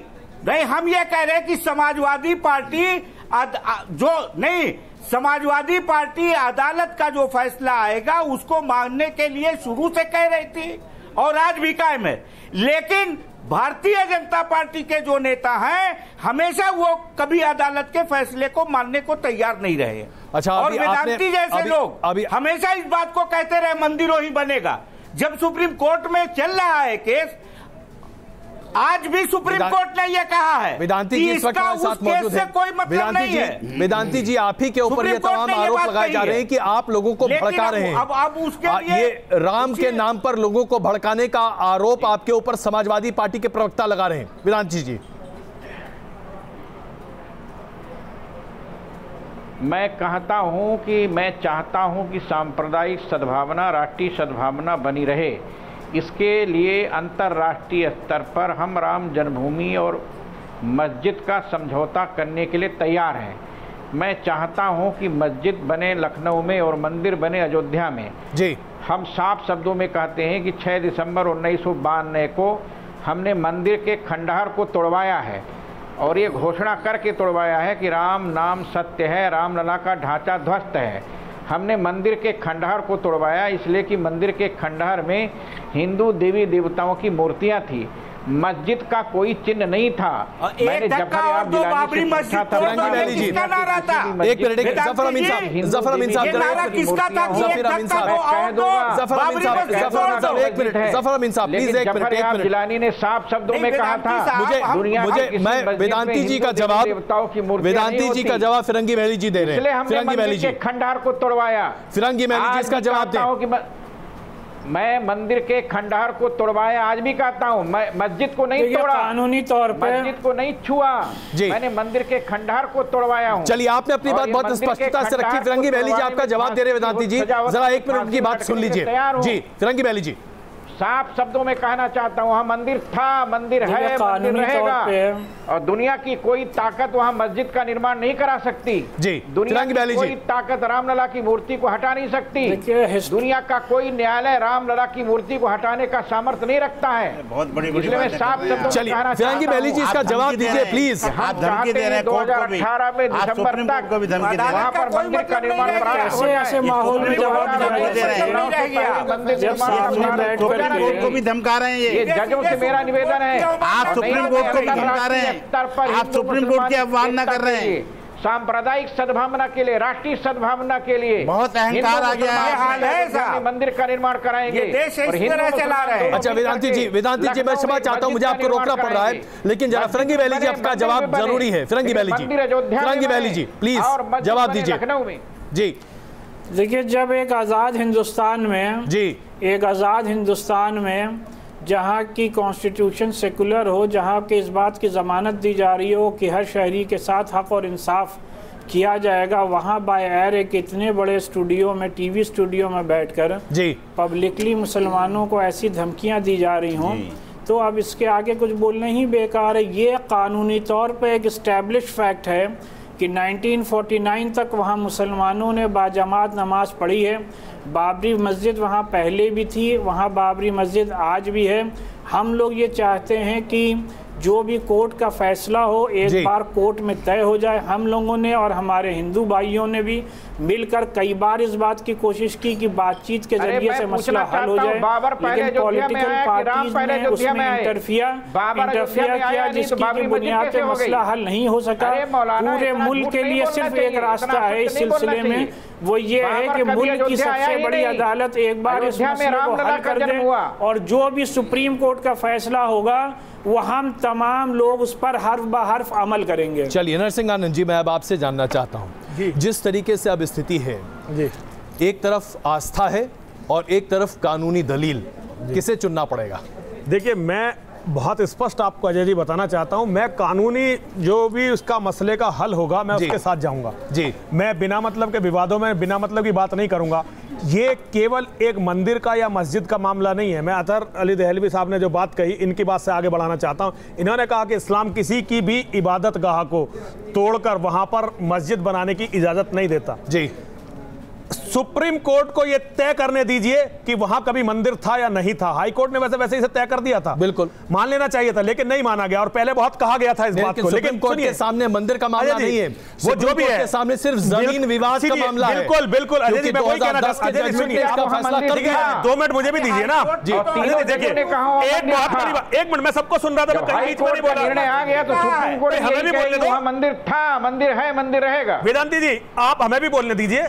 [SPEAKER 8] हम ये कह रहे हैं कि समाजवादी पार्टी समाजवादी पार्टी अदालत का जो फैसला आएगा उसको मानने के लिए शुरू से कह रही थी और आज भी कायम है। लेकिन
[SPEAKER 10] भारतीय जनता पार्टी के जो नेता हैं हमेशा वो कभी अदालत के फैसले को मानने को तैयार नहीं रहे।
[SPEAKER 1] अच्छा,
[SPEAKER 10] और वेदांती जैसे लोग हमेशा इस बात को कहते रहे मंदिरों ही बनेगा। जब सुप्रीम कोर्ट में चल रहा है केस, आज भी सुप्रीम कोर्ट ने यह कहा है
[SPEAKER 1] वेदांती जी इस वक्त हमारे साथ मौजूद हैं।
[SPEAKER 10] कोई मतलब नहीं है।
[SPEAKER 1] वेदांती जी, आप ही के ऊपर ये तमाम आरोप लगाए जा रहे हैं कि आप लोगों को भड़का रहे हैं।
[SPEAKER 10] अब उसके लिए
[SPEAKER 1] ये राम के नाम पर लोगों को भड़काने का आरोप आपके ऊपर समाजवादी पार्टी के प्रवक्ता लगा रहे हैं। वेदांती जी,
[SPEAKER 6] मैं कहता हूं कि मैं चाहता हूं कि सांप्रदायिक सद्भावना, राष्ट्रीय सद्भावना बनी रहे। इसके लिए अंतर्राष्ट्रीय स्तर पर हम राम जन्मभूमि और मस्जिद का समझौता करने के लिए तैयार हैं। मैं चाहता हूं कि मस्जिद बने लखनऊ में और मंदिर बने अयोध्या में।
[SPEAKER 1] जी,
[SPEAKER 6] हम साफ शब्दों में कहते हैं कि 6 दिसंबर 1992 को हमने मंदिर के खंडहर को तोड़वाया है और ये घोषणा करके तोड़वाया है कि राम नाम सत्य है, रामलला का ढांचा ध्वस्त है। हमने मंदिर के खंडहर को तोड़वाया इसलिए कि मंदिर के खंडहर में हिंदू देवी देवताओं की मूर्तियां थी, मस्जिद का कोई चिन्ह नहीं था।
[SPEAKER 10] मैंने जफर बाबरी मस्जिद का नारा था।
[SPEAKER 1] एक मिनट, जफर अमीन साहब, जफर अमीन साहब,
[SPEAKER 10] किसका था?
[SPEAKER 1] जफर अमीन साहब, जफर अमीन साहब, एक मिनट, जफर अमीन साहब प्लीज, एक मिनट।
[SPEAKER 6] जिलानी ने साफ शब्दों में कहा था,
[SPEAKER 1] मुझे मैं वेदांती जी का जवाब फिरंगी महली जी दे रहे हैं। फिरंगी महली जी,
[SPEAKER 6] खंडहर को तोड़वाया।
[SPEAKER 1] फिरंगी महली जी इसका जवाब दें।
[SPEAKER 6] मैं मंदिर के खंडहर को तोड़वाया, आज भी कहता हूं। मैं मस्जिद को नहीं तोड़ा,
[SPEAKER 5] कानूनी तौर पे
[SPEAKER 6] मस्जिद को नहीं छुआ, मैंने मंदिर के खंडहर को तोड़वाया हूं।
[SPEAKER 1] चलिए, आपने अपनी बात बहुत स्पष्टता से रखी। फिरंगी महली जी आपका जवाब दे रहे वेदांती जी, जरा 1 मिनट की बात सुन लीजिए। जी, फिरंगी महली जी,
[SPEAKER 6] साफ शब्दों में कहना चाहता हूं, वहां मंदिर था, मंदिर है, मंदिर रहेगा और दुनिया की कोई ताकत वहां मस्जिद का निर्माण नहीं करा सकती।
[SPEAKER 1] जी,
[SPEAKER 6] दुनिया की कोई ताकत रामलला की मूर्ति को हटा नहीं सकती। दुनिया का कोई न्यायालय रामलला की मूर्ति को हटाने का सामर्थ्य नहीं रखता है।
[SPEAKER 8] बहुत बड़ी
[SPEAKER 6] इसलिए मैं साफ शब्दों में कहना चाहता हूं।
[SPEAKER 1] फिरंगी महली जी इसका जवाब दीजिए प्लीज।
[SPEAKER 8] आप धमकी दे रहे हैं
[SPEAKER 6] 2018 में दिसंबर तक वहां पर मंदिर का निर्माण
[SPEAKER 5] ऐसे माहौल में जवाब
[SPEAKER 8] को भी धमका रहे हैं।
[SPEAKER 6] ये जजों से मेरा निवेदन है,
[SPEAKER 8] आप सुप्रीम कोर्ट को भी धमका रहे हैं, आप सुप्रीम कोर्ट की अवमानना कर रहे हैं।
[SPEAKER 6] सांप्रदायिक सद्भावना के लिए, राष्ट्रीय सद्भावना के लिए
[SPEAKER 8] बहुत अहंकार आ गया है।
[SPEAKER 6] मंदिर का निर्माण कराएंगे और हिंदू चला रहे हैं।
[SPEAKER 1] अच्छा वेदांती जी, मैं क्षमा चाहता हूं, मुझे आपको रोकना पड़ रहा है, लेकिन जरा फिरंगी महली जी आपका जवाब जरूरी है। फिरंगी महली जी, फिरंगी महली जी प्लीज जवाब दीजिए।
[SPEAKER 6] लखनऊ में
[SPEAKER 1] जी,
[SPEAKER 5] देखिए, जब एक आज़ाद हिंदुस्तान में एक आज़ाद हिंदुस्तान में जहाँ की कॉन्स्टिट्यूशन सेकुलर हो, जहाँ के इस बात की ज़मानत दी जा रही हो कि हर शहरी के साथ हक और इंसाफ किया जाएगा, वहाँ बाय एयर एक इतने बड़े स्टूडियो में, टीवी स्टूडियो में बैठकर पब्लिकली मुसलमानों को ऐसी धमकियाँ दी जा रही हों, तो अब इसके आगे कुछ बोलना ही बेकार है। ये कानूनी तौर पर एक इस्टेब्लिश फैक्ट है कि 1949 तक वहाँ मुसलमानों ने बाजमात नमाज पढ़ी है। बाबरी मस्जिद वहाँ पहले भी थी, वहाँ बाबरी मस्जिद आज भी है। हम लोग ये चाहते हैं कि जो भी कोर्ट का फैसला हो एक बार कोर्ट में तय हो जाए। हम लोगों ने और हमारे हिंदू भाइयों ने भी मिलकर कई बार इस बात की कोशिश की कि बातचीत के जरिए से मसला हल हो जाए, लेकिन पॉलिटिकल पार्टीज ने उसमें इंटरफियर किया, जिसकी बुनियाद पे मसला हल नहीं हो सका। पूरे मुल्क के लिए सिर्फ एक रास्ता है इस सिलसिले में, वो ये है कि मुल्क की सबसे बड़ी अदालत एक बार इस मसले को हल कर दे और जो भी सुप्रीम कोर्ट का फैसला होगा वो हम तमाम लोग उस पर हर्फ ब हर्फ अमल करेंगे।
[SPEAKER 1] चलिए नरसिंह आनंद जी, मैं अब आपसे जानना चाहता हूँ, जिस तरीके से अब स्थिति है, एक तरफ आस्था है और एक तरफ कानूनी दलील, किसे चुनना पड़ेगा?
[SPEAKER 11] देखिए, मैं बहुत स्पष्ट आपको अजय जी बताना चाहता हूं, मैं कानूनी जो भी उसका मसले का हल होगा मैं उसके साथ जाऊंगा। मैं बिना मतलब के विवादों में बिना मतलब की बात नहीं करूंगा। ये केवल एक मंदिर का या मस्जिद का मामला नहीं है। मैं अतहर अली दहलवी साहब ने जो बात कही, इनकी बात से आगे बढ़ाना चाहता हूं। इन्होंने कहा कि इस्लाम किसी की भी इबादत गाह को तोड़कर वहां पर मस्जिद बनाने की इजाजत नहीं देता। सुप्रीम कोर्ट को यह तय करने दीजिए कि वहां कभी मंदिर था या नहीं था। हाई कोर्ट ने वैसे इसे तय कर दिया था, बिल्कुल मान लेना चाहिए था, लेकिन नहीं माना गया और पहले बहुत कहा गया था इस बात को। लेकिन
[SPEAKER 1] कोर्ट के सामने मंदिर का मामला नहीं है, वो जो भी है सामने सिर्फ जमीन विवाद का मामला है।
[SPEAKER 11] बिल्कुल बिल्कुल अजय जी, मैं वही कहना चाहता हूं, इसका फैसला कर दिया। 2 मिनट मुझे भी दीजिए ना जी। देखिए एक मिनट, मैं सबको सुन रहा था, मैं कहीं बीच में नहीं बोला।
[SPEAKER 6] निर्णय आ गया तो सुप्रीम कोर्ट
[SPEAKER 11] हमें भी बोलने दो।
[SPEAKER 6] मंदिर था, मंदिर है, मंदिर रहेगा।
[SPEAKER 11] वेदांती जी आप हमें भी बोलने दीजिए।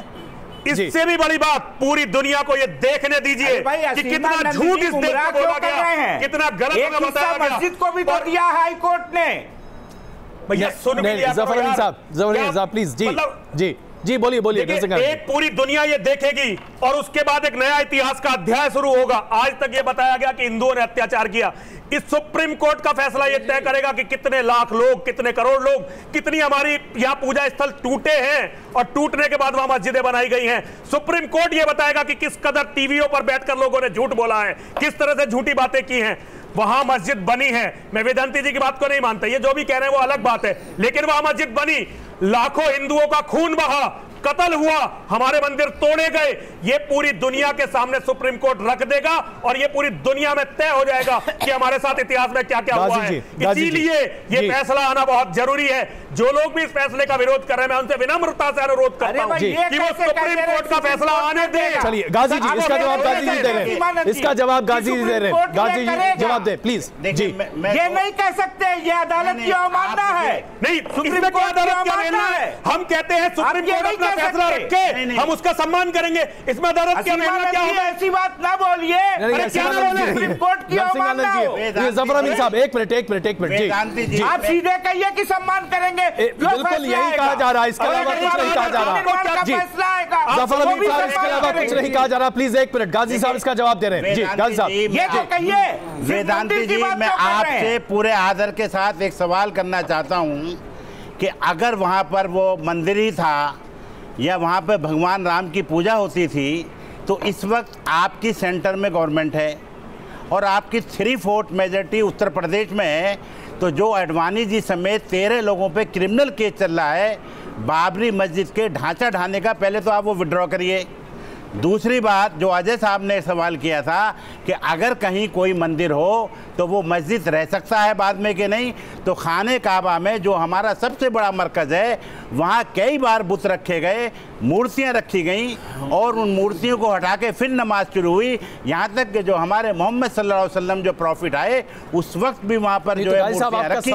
[SPEAKER 11] इससे भी बड़ी बात, पूरी दुनिया को ये देखने दीजिए कि कितना झूठ इस देश में बोला गया, कितना गलत बताया गया।
[SPEAKER 10] मस्जिद को भी तो दिया हाई कोर्ट ने।
[SPEAKER 11] भैया सुन लीजिए
[SPEAKER 1] जफर अली साहब प्लीज जी जी जी बोलिए बोलिए।
[SPEAKER 11] एक पूरी दुनिया ये देखेगी और उसके बाद एक नया इतिहास का अध्याय शुरू होगा। आज तक ये बताया गया कि हिंदुओं ने अत्याचार किया, इस सुप्रीम कोर्ट का फैसला ये तय करेगा कि कितने लाख लोग, कितने करोड़ लोग, कितनी हमारी यहाँ पूजा स्थल टूटे हैं और टूटने के बाद वहां मस्जिदें बनाई गई हैं। सुप्रीम कोर्ट ये बताएगा कि किस कदर टीवीओ पर बैठकर लोगों ने झूठ बोला है, किस तरह से झूठी बातें की हैं। वहां मस्जिद बनी है, मैं वेदांती जी की बात को नहीं मानता, ये जो भी कह रहे हैं वो अलग बात है, लेकिन वहां मस्जिद बनी, लाखों हिंदुओं का खून बहा, कत्ल हुआ, हमारे मंदिर तोड़े गए, ये पूरी दुनिया के सामने सुप्रीम कोर्ट रख देगा और ये पूरी दुनिया में तय हो जाएगा कि हमारे साथ इतिहास में क्या क्या हुआ है। इसीलिए ये फैसला आना बहुत जरूरी है। जो लोग भी इस फैसले का विरोध कर रहे हैं, मैं उनसे विनम्रता से अनुरोध करता हूं कि वो सुप्रीम कोर्ट का फैसला आने दें।
[SPEAKER 1] चलिए गाजी जी, इसका जवाब गाजी जी दे रहे हैं, इसका जवाब गाजी जी दे रहे हैं। गाजी जी जवाब दे प्लीज जी।
[SPEAKER 10] ये नहीं कह सकते ये अदालत की अवमानना है,
[SPEAKER 11] नहीं सुप्रीम कोर्ट अदालत की अवमानना है। हम कहते हैं सुप्रीम कोर्ट अपना फैसला रखे, हम उसका सम्मान करेंगे। इसमें अदालत की अवमानना क्या होगा?
[SPEAKER 10] ऐसी बात ना बोलिए, सुप्रीम कोर्ट की अवमानना हो।
[SPEAKER 1] जफर अली साहब एक मिनट जी,
[SPEAKER 10] आप सीधे कहिए कि सम्मान करेंगे।
[SPEAKER 1] बिल्कुल यही कहा जा रहा है, इसके अलावा कुछ नहीं कहा जा रहा। जफर अली साहब इसके अलावा कुछ नहीं कहा जा रहा। प्लीज एक मिनट, गाजी साहब इसका जवाब दे रहे हैं जी। गाजी साहब
[SPEAKER 10] ये तो कहिए।
[SPEAKER 8] वेदांती जी, मैं आपसे पूरे आदर के साथ एक सवाल करना चाहता हूं कि अगर वहां पर वो मंदिर ही था या वहाँ पे भगवान राम की पूजा होती थी, तो इस वक्त आपकी सेंटर में गवर्नमेंट है और आपकी 3/4 मेजॉरिटी उत्तर प्रदेश में है, तो जो अडवाणी जी समेत 13 लोगों पे क्रिमिनल केस चल रहा है बाबरी मस्जिद के ढांचा ढाने का, पहले तो आप वो विड्रॉ करिए। दूसरी बात, जो अजय साहब ने सवाल किया था कि अगर कहीं कोई मंदिर हो तो वो मस्जिद रह सकता है बाद में कि नहीं, तो खाने काबा में जो हमारा सबसे बड़ा मरकज़ है, वहाँ कई बार बुत रखे गए, मूर्तियाँ रखी गईं और उन मूर्तियों को हटा के फिर नमाज शुरू हुई। यहाँ तक कि जो हमारे मोहम्मद सल्लल्लाहु अलैहि वसल्लम जो प्रॉफिट आए उस वक्त भी वहाँ पर जो है मूर्तियाँ रखी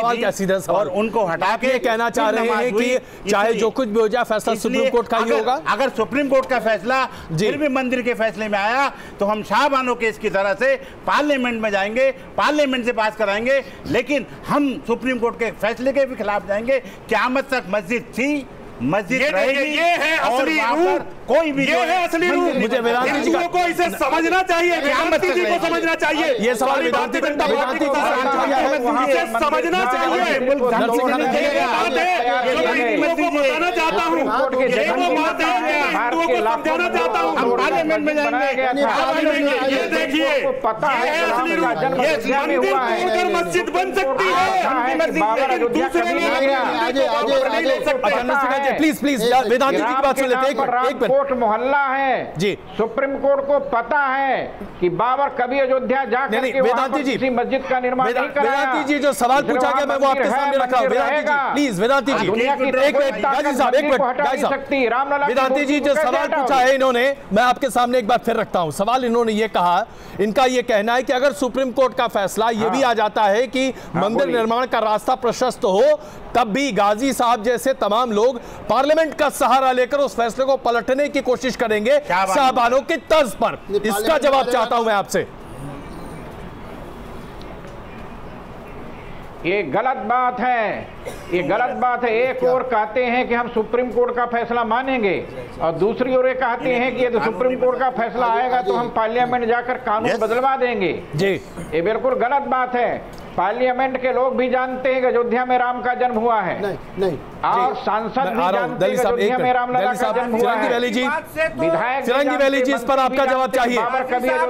[SPEAKER 8] थी और उनको हटा के
[SPEAKER 1] कहना चाह रहे हैं कि चाहे जो कुछ भी हो जाए फैसला सुप्रीम कोर्ट का ही होगा।
[SPEAKER 8] अगर सुप्रीम कोर्ट का फैसला फिर भी मंदिर के फैसले में आया तो हम शाहबानो केस की तरह से पार्लियामेंट में जाएंगे, पार्लियामेंट से पास कराएंगे, लेकिन हम सुप्रीम कोर्ट के फैसले के भी खिलाफ जाएंगे। क़यामत तक मस्जिद थी, मस्जिद रहेगी।
[SPEAKER 11] ये है असली रूप,
[SPEAKER 8] कोई भी
[SPEAKER 11] ये है असली रूप।
[SPEAKER 1] मुझे वेदांती जी
[SPEAKER 11] को इसे समझना चाहिए, वेदांती जी को समझना चाहिए।
[SPEAKER 1] ये सवाल वेदांती जी
[SPEAKER 11] समझना चाहिए। बताना चाहता हूँ, समझाना चाहता हूँ।
[SPEAKER 8] पार्लियामेंट में जाएंगे,
[SPEAKER 11] ये देखिए मस्जिद बन सकती है।
[SPEAKER 1] प्लीज वेदांती जी की बात सुन लेते हैं। एक
[SPEAKER 6] कोर्ट मोहल्ला है
[SPEAKER 1] जी,
[SPEAKER 6] सुप्रीम कोर्ट को पता है कि बाबर कभी अयोध्या जाकर के
[SPEAKER 1] वेदांती जी
[SPEAKER 6] किसी मस्जिद का निर्माण नहीं कराया।
[SPEAKER 1] वेदांती जी जो सवाल पूछा गया मैं वो आपके सामने रख रहा हूं। वेदांती जी प्लीज, वेदांती जी एक मिनट, गाजी साहब एक मिनट, गाजी साहब वेदांती जी जो सवाल पूछा है इन्होंने, मैं आपके सामने एक बार फिर रखता हूं सवाल। इन्होंने ये कहा, इनका ये कहना है कि अगर सुप्रीम कोर्ट का फैसला ये भी आ जाता है कि मंदिर निर्माण का रास्ता प्रशस्त हो, तब भी गाजी साहब जैसे तमाम लोग पार्लियामेंट का सहारा लेकर उस फैसले को पलटने की कोशिश करेंगे शाहबानों की तर्ज पर। इसका जवाब चाहता हूं मैं आपसे।
[SPEAKER 6] ये गलत बात है, ये गलत बात है। एक और कहते हैं कि हम सुप्रीम कोर्ट का फैसला मानेंगे और दूसरी ओर ये कहते हैं कि यदि सुप्रीम कोर्ट का फैसला आएगा तो हम पार्लियामेंट जाकर कानून बदलवा देंगे जी। ये बिल्कुल गलत बात है। पार्लियामेंट के लोग भी जानते हैं कि अयोध्या में राम का जन्म हुआ है।
[SPEAKER 7] नहीं
[SPEAKER 6] और सांसद भी जानते हैं कि अयोध्या में रामलला का जन्म हुआ है।
[SPEAKER 1] विधायक चिरंजीवी वैली जी, इस पर आपका जवाब चाहिए।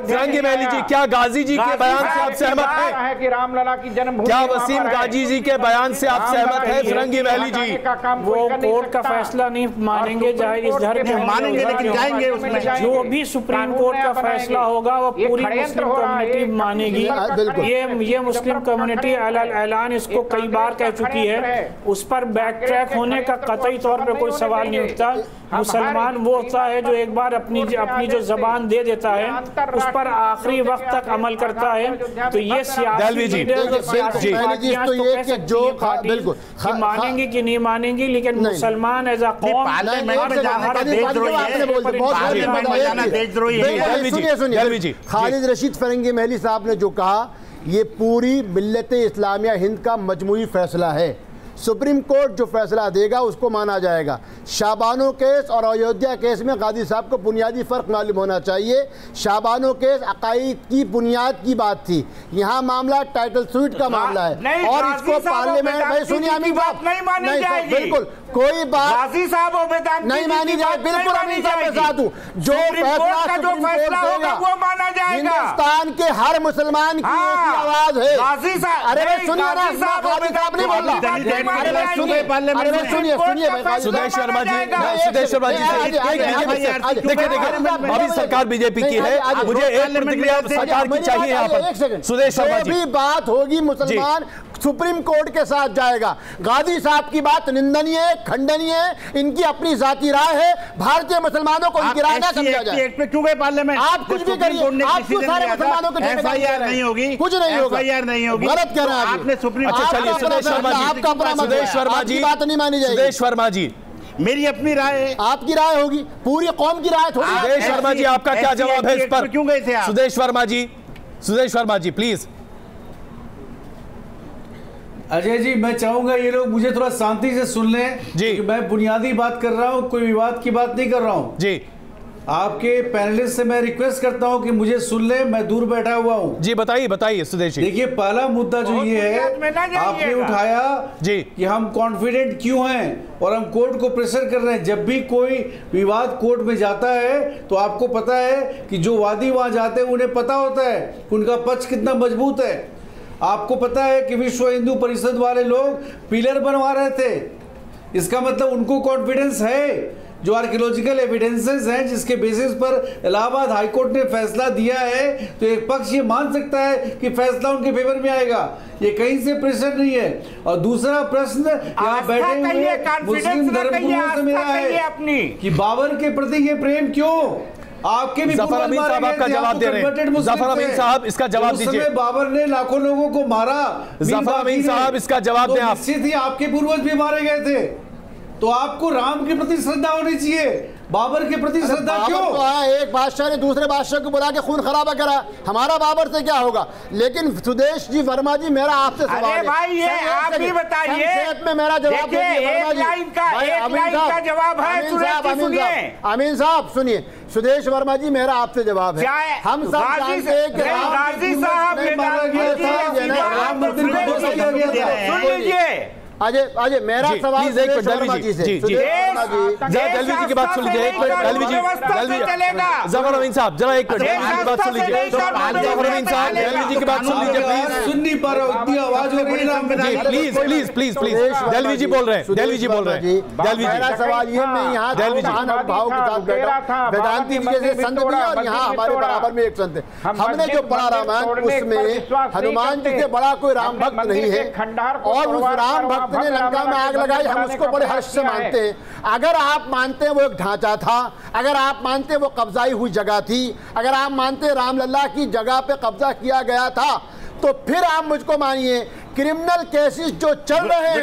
[SPEAKER 1] चिरंजीवी वैली जी, क्या गाजी जी के बयान से आप सहमत हैं
[SPEAKER 6] कि रामलला की जन्मभूमि?
[SPEAKER 1] क्या वसीम गाजी जी के बयान से आप सहमत हैं चिरंजीवी वैली जी?
[SPEAKER 5] वो कोर्ट का फैसला नहीं मानेंगे, चाहे इस धर्म में
[SPEAKER 8] मानेंगे, लेकिन जाएंगे उसमें।
[SPEAKER 5] जो भी सुप्रीम कोर्ट का फैसला होगा वो पूरी मुस्लिम कम्युनिटी मानेगी। ये मुस्लिम कम्युनिटी ऐलान इसको कई बार कह चुकी है, उस पर बैक ट्रैक होने का कतई तौर पे कोई सवाल नहीं उठता। मुसलमान वो होता है जो एक बार अपनी जो जबान दे देता है उस पर आखिरी वक्त तक अमल करता है। तो ये मानेंगे कि नहीं मानेंगे, लेकिन मुसलमान एज अ कौम
[SPEAKER 7] खालिद रशीद फरंगी महली साहब ने जो कहा, ये पूरी मिल्लत इस्लामिया हिंद का मजमूई फैसला है। सुप्रीम कोर्ट जो फैसला देगा उसको माना जाएगा। शाबानो केस और अयोध्या केस में गाजी साहब को बुनियादी फ़र्क मालूम होना चाहिए। शाबानो केस अकाईद की बुनियाद की बात थी, यहाँ मामला टाइटल स्वीट का मामला है और इसको पार्लियामेंट भाई सुनिए अमीन साहब, नहीं बिल्कुल कोई बात नहीं मानी जाए, बिल्कुल अमीन साहब के साथ हूँ। जो फैसला होगा वो माना जाएगा। हिंदुस्तान के हर मुसलमान की एक ही आवाज है। अरे भाई सुनिए ना, साहब नहीं बोल रहा।
[SPEAKER 1] सुदेश शर्मा जी, देखिए अभी सरकार बीजेपी की है, मुझे एक प्रतिक्रिया सरकार की चाहिए यहाँ पर। सुदेश शर्मा जी,
[SPEAKER 7] भी बात होगी मुसलमान सुप्रीम कोर्ट के साथ जाएगा। गाजी साहब की बात निंदनीय है, खंडनीय है, इनकी अपनी जाती राय है। भारतीय मुसलमानों को इनकी राय ना समझा जाए।
[SPEAKER 8] क्यों गए पार्लियामेंट?
[SPEAKER 7] आप कुछ भी करिए, आपको सारे मुसलमानों के
[SPEAKER 8] एफआईआर नहीं होगी,
[SPEAKER 7] कुछ नहीं होगा,
[SPEAKER 8] एफआईआर नहीं होगी,
[SPEAKER 7] गलत कह रहे हैं
[SPEAKER 8] आपने सुप्रीम।
[SPEAKER 1] अच्छा चलिए सुदेश शर्मा जी,
[SPEAKER 7] आपका अपना
[SPEAKER 1] सुदेश शर्मा जी
[SPEAKER 7] बात नहीं मानी जाएगी।
[SPEAKER 1] सुदेश शर्मा जी,
[SPEAKER 8] मेरी अपनी राय है,
[SPEAKER 7] आपकी राय होगी, पूरी कौम की राय थोड़ी।
[SPEAKER 1] सुदेश शर्मा जी, आपका क्या जवाब है इस पर?
[SPEAKER 8] क्यों गए थे आप?
[SPEAKER 1] सुदेश शर्मा जी, सुदेश शर्मा जी प्लीज।
[SPEAKER 4] अजय जी, मैं चाहूंगा ये लोग मुझे थोड़ा शांति से सुन लें जी। कि मैं बुनियादी बात कर रहा हूं, कोई विवाद की बात नहीं कर रहा हूं
[SPEAKER 1] जी।
[SPEAKER 4] आपके पैनलिस्ट से मैं रिक्वेस्ट करता हूं कि मुझे सुन ले, मैं दूर बैठा हुआ हूं
[SPEAKER 1] जी। बताइए बताइए सुदेश जी।
[SPEAKER 4] देखिए, पहला मुद्दा जो ये है आपने उठाया जी कि हम कॉन्फिडेंट क्यों हैं और हम कोर्ट को प्रेशर कर रहे हैं। जब भी कोई विवाद कोर्ट में जाता है तो आपको पता है कि जो वादी वहां जाते हैं उन्हें पता होता है उनका पक्ष कितना मजबूत है। आपको पता है कि विश्व हिंदू परिषद वाले लोग पिलर बनवा रहे थे, इसका मतलब उनको कॉन्फिडेंस है। जो आर्कियोलॉजिकल एविडेंसेस हैं जिसके बेसिस पर इलाहाबाद हाईकोर्ट ने फैसला दिया है, तो एक पक्ष ये मान सकता है कि फैसला उनके फेवर में आएगा। ये कहीं से प्रेशर नहीं है। और दूसरा प्रश्न यहाँ बैठे हुए मुस्लिम धर्मगुरुओं से मेरा है कि बाबर के प्रति ये प्रेम क्यों? आपके भी
[SPEAKER 1] जफर अमीन साहब आपका जवाब दे रहे हैं। जफर अमीन साहब इसका जवाब दीजिए।
[SPEAKER 4] बाबर ने लाखों लोगों को मारा।
[SPEAKER 1] जफर अमीन साहब इसका जवाब दें आप।
[SPEAKER 4] निश्चित ही आपके पूर्वज भी मारे गए थे, तो आपको राम के प्रति श्रद्धा होनी चाहिए, बाबर के प्रति श्रद्धा क्यों?
[SPEAKER 7] एक बादशाह ने दूसरे बादशाह को बुला के खून खराबा करा, हमारा बाबर से क्या होगा? लेकिन सुदेश जी वर्मा जी, मेरा आपसे सवाल है
[SPEAKER 10] भाई, ये आप भी बताइए
[SPEAKER 7] में मेरा जवाब अमीन साहब सुनिए। सुदेश वर्मा जी, मेरा आपसे जवाब है, हम सब जानते हैं कि
[SPEAKER 10] गाजी साहब सुन लीजिए।
[SPEAKER 7] अजय मेरा सवाल
[SPEAKER 1] दलवी जी की बात सुन लीजिए। जफर अमीन साहब जरा एक मिनट बात सुन लीजिए। जफर अमीन साहब दलवी जी की बात सुन लीजिए प्लीज।
[SPEAKER 4] सुन नहीं पा रहा हूं, इतनी आवाज हो रही है।
[SPEAKER 1] Please please please please Dalvi ji बोल रहे हैं, दलवी जी बोल रहे हैं। दलवी जी,
[SPEAKER 7] मेरा सवाल ये, मैं यहाँ
[SPEAKER 1] दलवी जी
[SPEAKER 7] भाव के साथ बैठा, वेदांती जी जैसे संत भी और यहाँ हमारे बराबर में एक संत है। हमने जो पढ़ा रामायण, उसमें हनुमान जी से बड़ा कोई राम भक्त नहीं है, और उस राम भक्त ने लंका में आग लगाई, हम उसको बड़े हर्ष से मानते हैं। अगर आप मानते हैं वो एक ढांचा था, अगर आप मानते हैं वो कब्जाई हुई जगह थी, अगर आप मानते हैं रामलला की जगह पे कब्जा किया गया था, तो फिर आप मुझको मानिए क्रिमिनल केसेस जो चल रहे हैं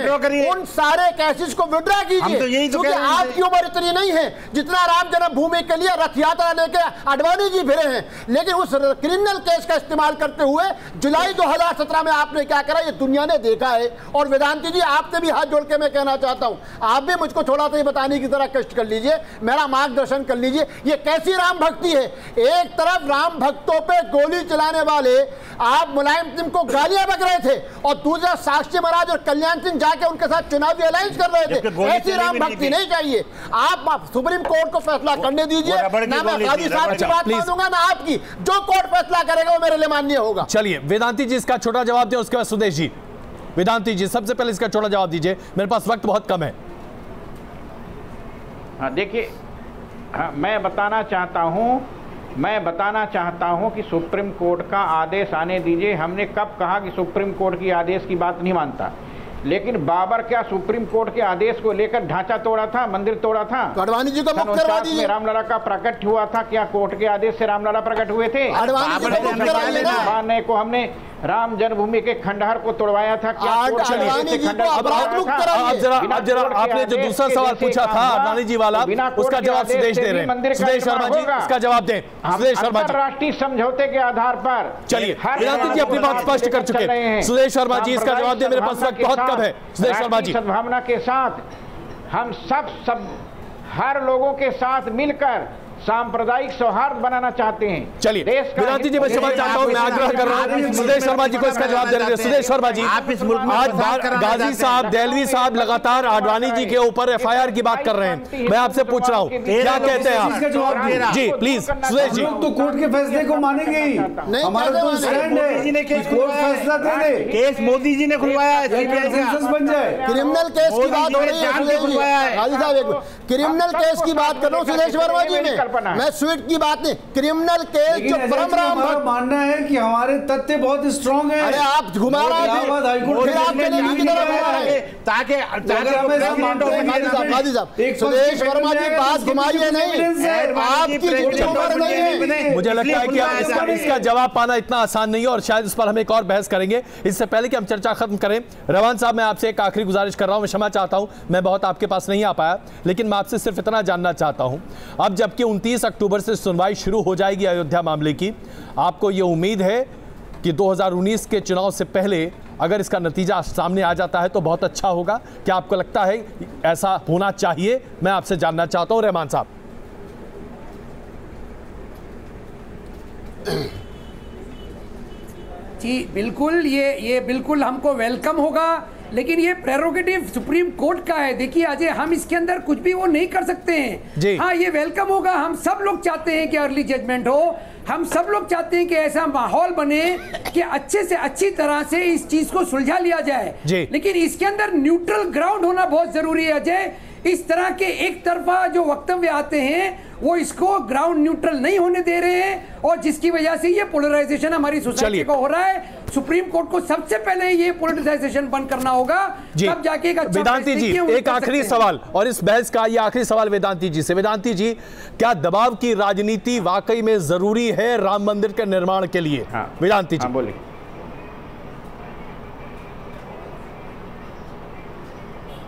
[SPEAKER 7] उन सारे केसेस को विड्रॉ कीजिए, क्योंकि आपकी उम्र इतनी नहीं है जितना राम जन्मभूमि के लिए रथ यात्रा लेके आडवाणी जी फिरे हैं। लेकिन उस क्रिमिनल केस का इस्तेमाल करते हुए जुलाई 2017 में आपने क्या करा ये दुनिया ने देखा है। और वेदांती जी आपसे भी हाथ जोड़ के मैं कहना चाहता हूं, आप भी मुझको थोड़ा सा बताने की तरह कष्ट कर लीजिए, मेरा मार्गदर्शन कर लीजिए, ये कैसी राम भक्ति है। एक तरफ राम भक्तों पे गोली चलाने वाले आप मुलायम सिंह को गालियां बक रहे थे और दूसरा साक्षी महाराज और कल्याण सिंह जाके उनके साथ चुनावी अलायंस कर रहे थे। ऐसी राम भक्ति नहीं चाहिए। आप सुप्रीम कोर्ट को फैसला करने दीजिए, ना मैं गाजी साहब की बात मानूंगा ना आपकी, जो कोर्ट फैसला करेगा वो मेरे लिए मान्य होगा।
[SPEAKER 1] चलिए वेदांती जी इसका छोटा जवाब दें, उसके बाद सुदेश जी। वेदांती जी सबसे पहले इसका छोटा जवाब दीजिए, मेरे पास वक्त बहुत कम है।
[SPEAKER 6] हाँ देखिए, हाँ, मैं बताना चाहता हूं कि सुप्रीम कोर्ट का आदेश आने दीजिए। हमने कब कहा कि सुप्रीम कोर्ट की आदेश की बात नहीं मानता, लेकिन बाबर क्या सुप्रीम कोर्ट के आदेश को लेकर ढांचा तोड़ा था, मंदिर तोड़ा था?
[SPEAKER 7] आडवाणी जी को मुक्त करवा दीजिए।
[SPEAKER 6] रामलला का प्रकट हुआ था, क्या कोर्ट के आदेश से रामलला प्रकट हुए थे? मानने को हमने राम जन्मभूमि के खंडहर को तोड़वाया था, क्या
[SPEAKER 1] अब जरा आपने जो दूसरा सवाल पूछा था आडवाणी जी वाला, उसका जवाब सुदेश दे रहे हैं। सुदेश शर्मा जी इसका जवाब दें। सुदेश शर्मा जी
[SPEAKER 6] राष्ट्रीय समझौते के आधार पर
[SPEAKER 1] चलिए, वेदांती जी अपनी बात स्पष्ट कर चुके हैं। सुदेश शर्मा जी इसका जवाब दें, मेरे पास वक्त बहुत कम है। सुदेश शर्मा जी,
[SPEAKER 6] सद्भावना के साथ हम सब हर लोगों के साथ मिलकर सांप्रदायिक सौहार्द बनाना चाहते हैं।
[SPEAKER 1] चलिए वेदांती जी मैं क्षमा चाहता हूं, मैं आग्रह कर रहा हूं सुदेश शर्मा जी को इसका जवाब देने दें। सुदेश शर्मा जी, आज गाजी साहब, देहलवी साहब लगातार आडवाणी जी के ऊपर एफआईआर की बात कर रहे हैं। मैं आपसे पूछ रहा हूं क्या कहते हैं आप? जी प्लीज सुदेश जी।
[SPEAKER 4] तो कोर्ट के फैसले को मानेंगे ही, हमारा तो स्टैंड है, कोर्ट फैसला दे दे।
[SPEAKER 10] केस मोदी जी ने खुलवाया है,
[SPEAKER 4] बन जाए।
[SPEAKER 7] क्रिमिनल केस की बात हो रही है, गाजी साहब क्रिमिनल केस की बात कर रहा हूँ सुदेश वर्मा जी ने, मैं स्वीट की बात नहीं, क्रिमिनल केस जो परम राम भक्त
[SPEAKER 4] मानना है कि हमारे तथ्य बहुत स्ट्रांग हैं।
[SPEAKER 7] अरे आप घुमा रहा है ताकि सुदेश वर्मा जी बात घुमाइए नहीं, आपकी उम्र नहीं है।
[SPEAKER 1] मुझे लगता है कि इसका जवाब पाना इतना आसान नहीं है और शायद इस पर हम एक और बहस करेंगे। इससे पहले कि हम चर्चा खत्म करें, रवान साहब मैं आपसे एक आखिरी गुजारिश कर रहा हूं, मैं क्षमा चाहता हूं मैं बहुत आपके पास नहीं आ पाया, लेकिन मैं आपसे सिर्फ इतना जानना चाहता हूं, अब जबकि 29 अक्टूबर से सुनवाई शुरू हो जाएगी अयोध्या मामले की, आपको यह उम्मीद है कि 2019 के चुनाव से पहले अगर इसका नतीजा सामने आ जाता है तो बहुत अच्छा होगा? क्या आपको लगता है ऐसा होना चाहिए? मैं आपसे जानना चाहता हूं रहमान साहब।
[SPEAKER 9] जी बिल्कुल, ये बिल्कुल हमको वेलकम होगा, लेकिन ये प्रेरोगेटिव सुप्रीम कोर्ट का है। देखिए अजय, हम इसके अंदर कुछ भी वो नहीं कर सकते हैं। हाँ ये वेलकम होगा, हम सब लोग चाहते हैं कि अर्ली जजमेंट हो, हम सब लोग चाहते हैं कि ऐसा माहौल बने कि अच्छे से अच्छी तरह से इस चीज को सुलझा लिया जाए, लेकिन इसके अंदर न्यूट्रल ग्राउंड होना बहुत जरूरी है अजय। इस तरह के एक तरफा जो वक्तव्य आते हैं वो इसको ग्राउंड न्यूट्रल नहीं होने दे रहे हैं और जिसकी वजह से ये पोलराइजेशन हमारी सोसाइटी को हो रहा है। सुप्रीम कोर्ट को सबसे पहले ये पोलराइजेशन बंद करना होगा, तब जाके एक अच्छा
[SPEAKER 1] वेदांती जी एक आखिरी सवाल और इस बहस का ये आखिरी सवाल वेदांती जी से। वेदांती जी, क्या दबाव की राजनीति वाकई में जरूरी है राम मंदिर के निर्माण के लिए? वेदांती जी
[SPEAKER 6] बोलिए।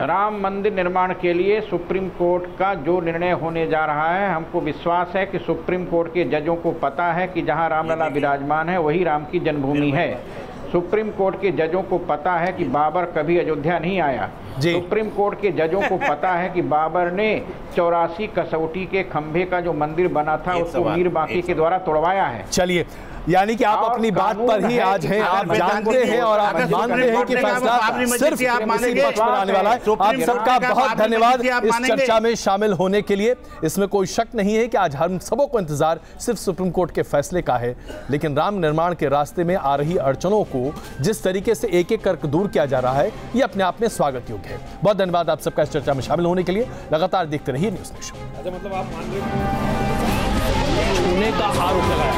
[SPEAKER 6] राम मंदिर निर्माण के लिए सुप्रीम कोर्ट का जो निर्णय होने जा रहा है, हमको विश्वास है कि सुप्रीम कोर्ट के जजों को पता है कि जहां रामलला विराजमान है वही राम की जन्मभूमि है। सुप्रीम कोर्ट के जजों को पता है कि बाबर कभी अयोध्या नहीं आया। सुप्रीम कोर्ट के जजों को पता है कि बाबर ने 84 कसौटी के खंभे का जो मंदिर बना था उसको मीर बाकी के द्वारा तोड़वाया है।
[SPEAKER 1] चलिए, यानी कि आप अपनी बात पर ही आज हैं, आप जानते हैं और आप मानते हैं कि फैसला सिर्फ इसी पक्ष पर आने वाला है। आप सबका बहुत धन्यवाद इस चर्चा में शामिल होने के लिए। इसमें कोई शक नहीं है कि आज हम सबों को इंतजार सिर्फ सुप्रीम कोर्ट के फैसले का है, लेकिन राम निर्माण के रास्ते में आ रही अड़चनों को जिस तरीके से एक एक करके दूर किया जा रहा है, ये अपने आप में स्वागत योग्य है। बहुत धन्यवाद आप सबका इस चर्चा में शामिल होने के लिए। लगातार देखते रहिए न्यूज़ नेशन।
[SPEAKER 11] मतलब आप मान रहे का आरोप लगाया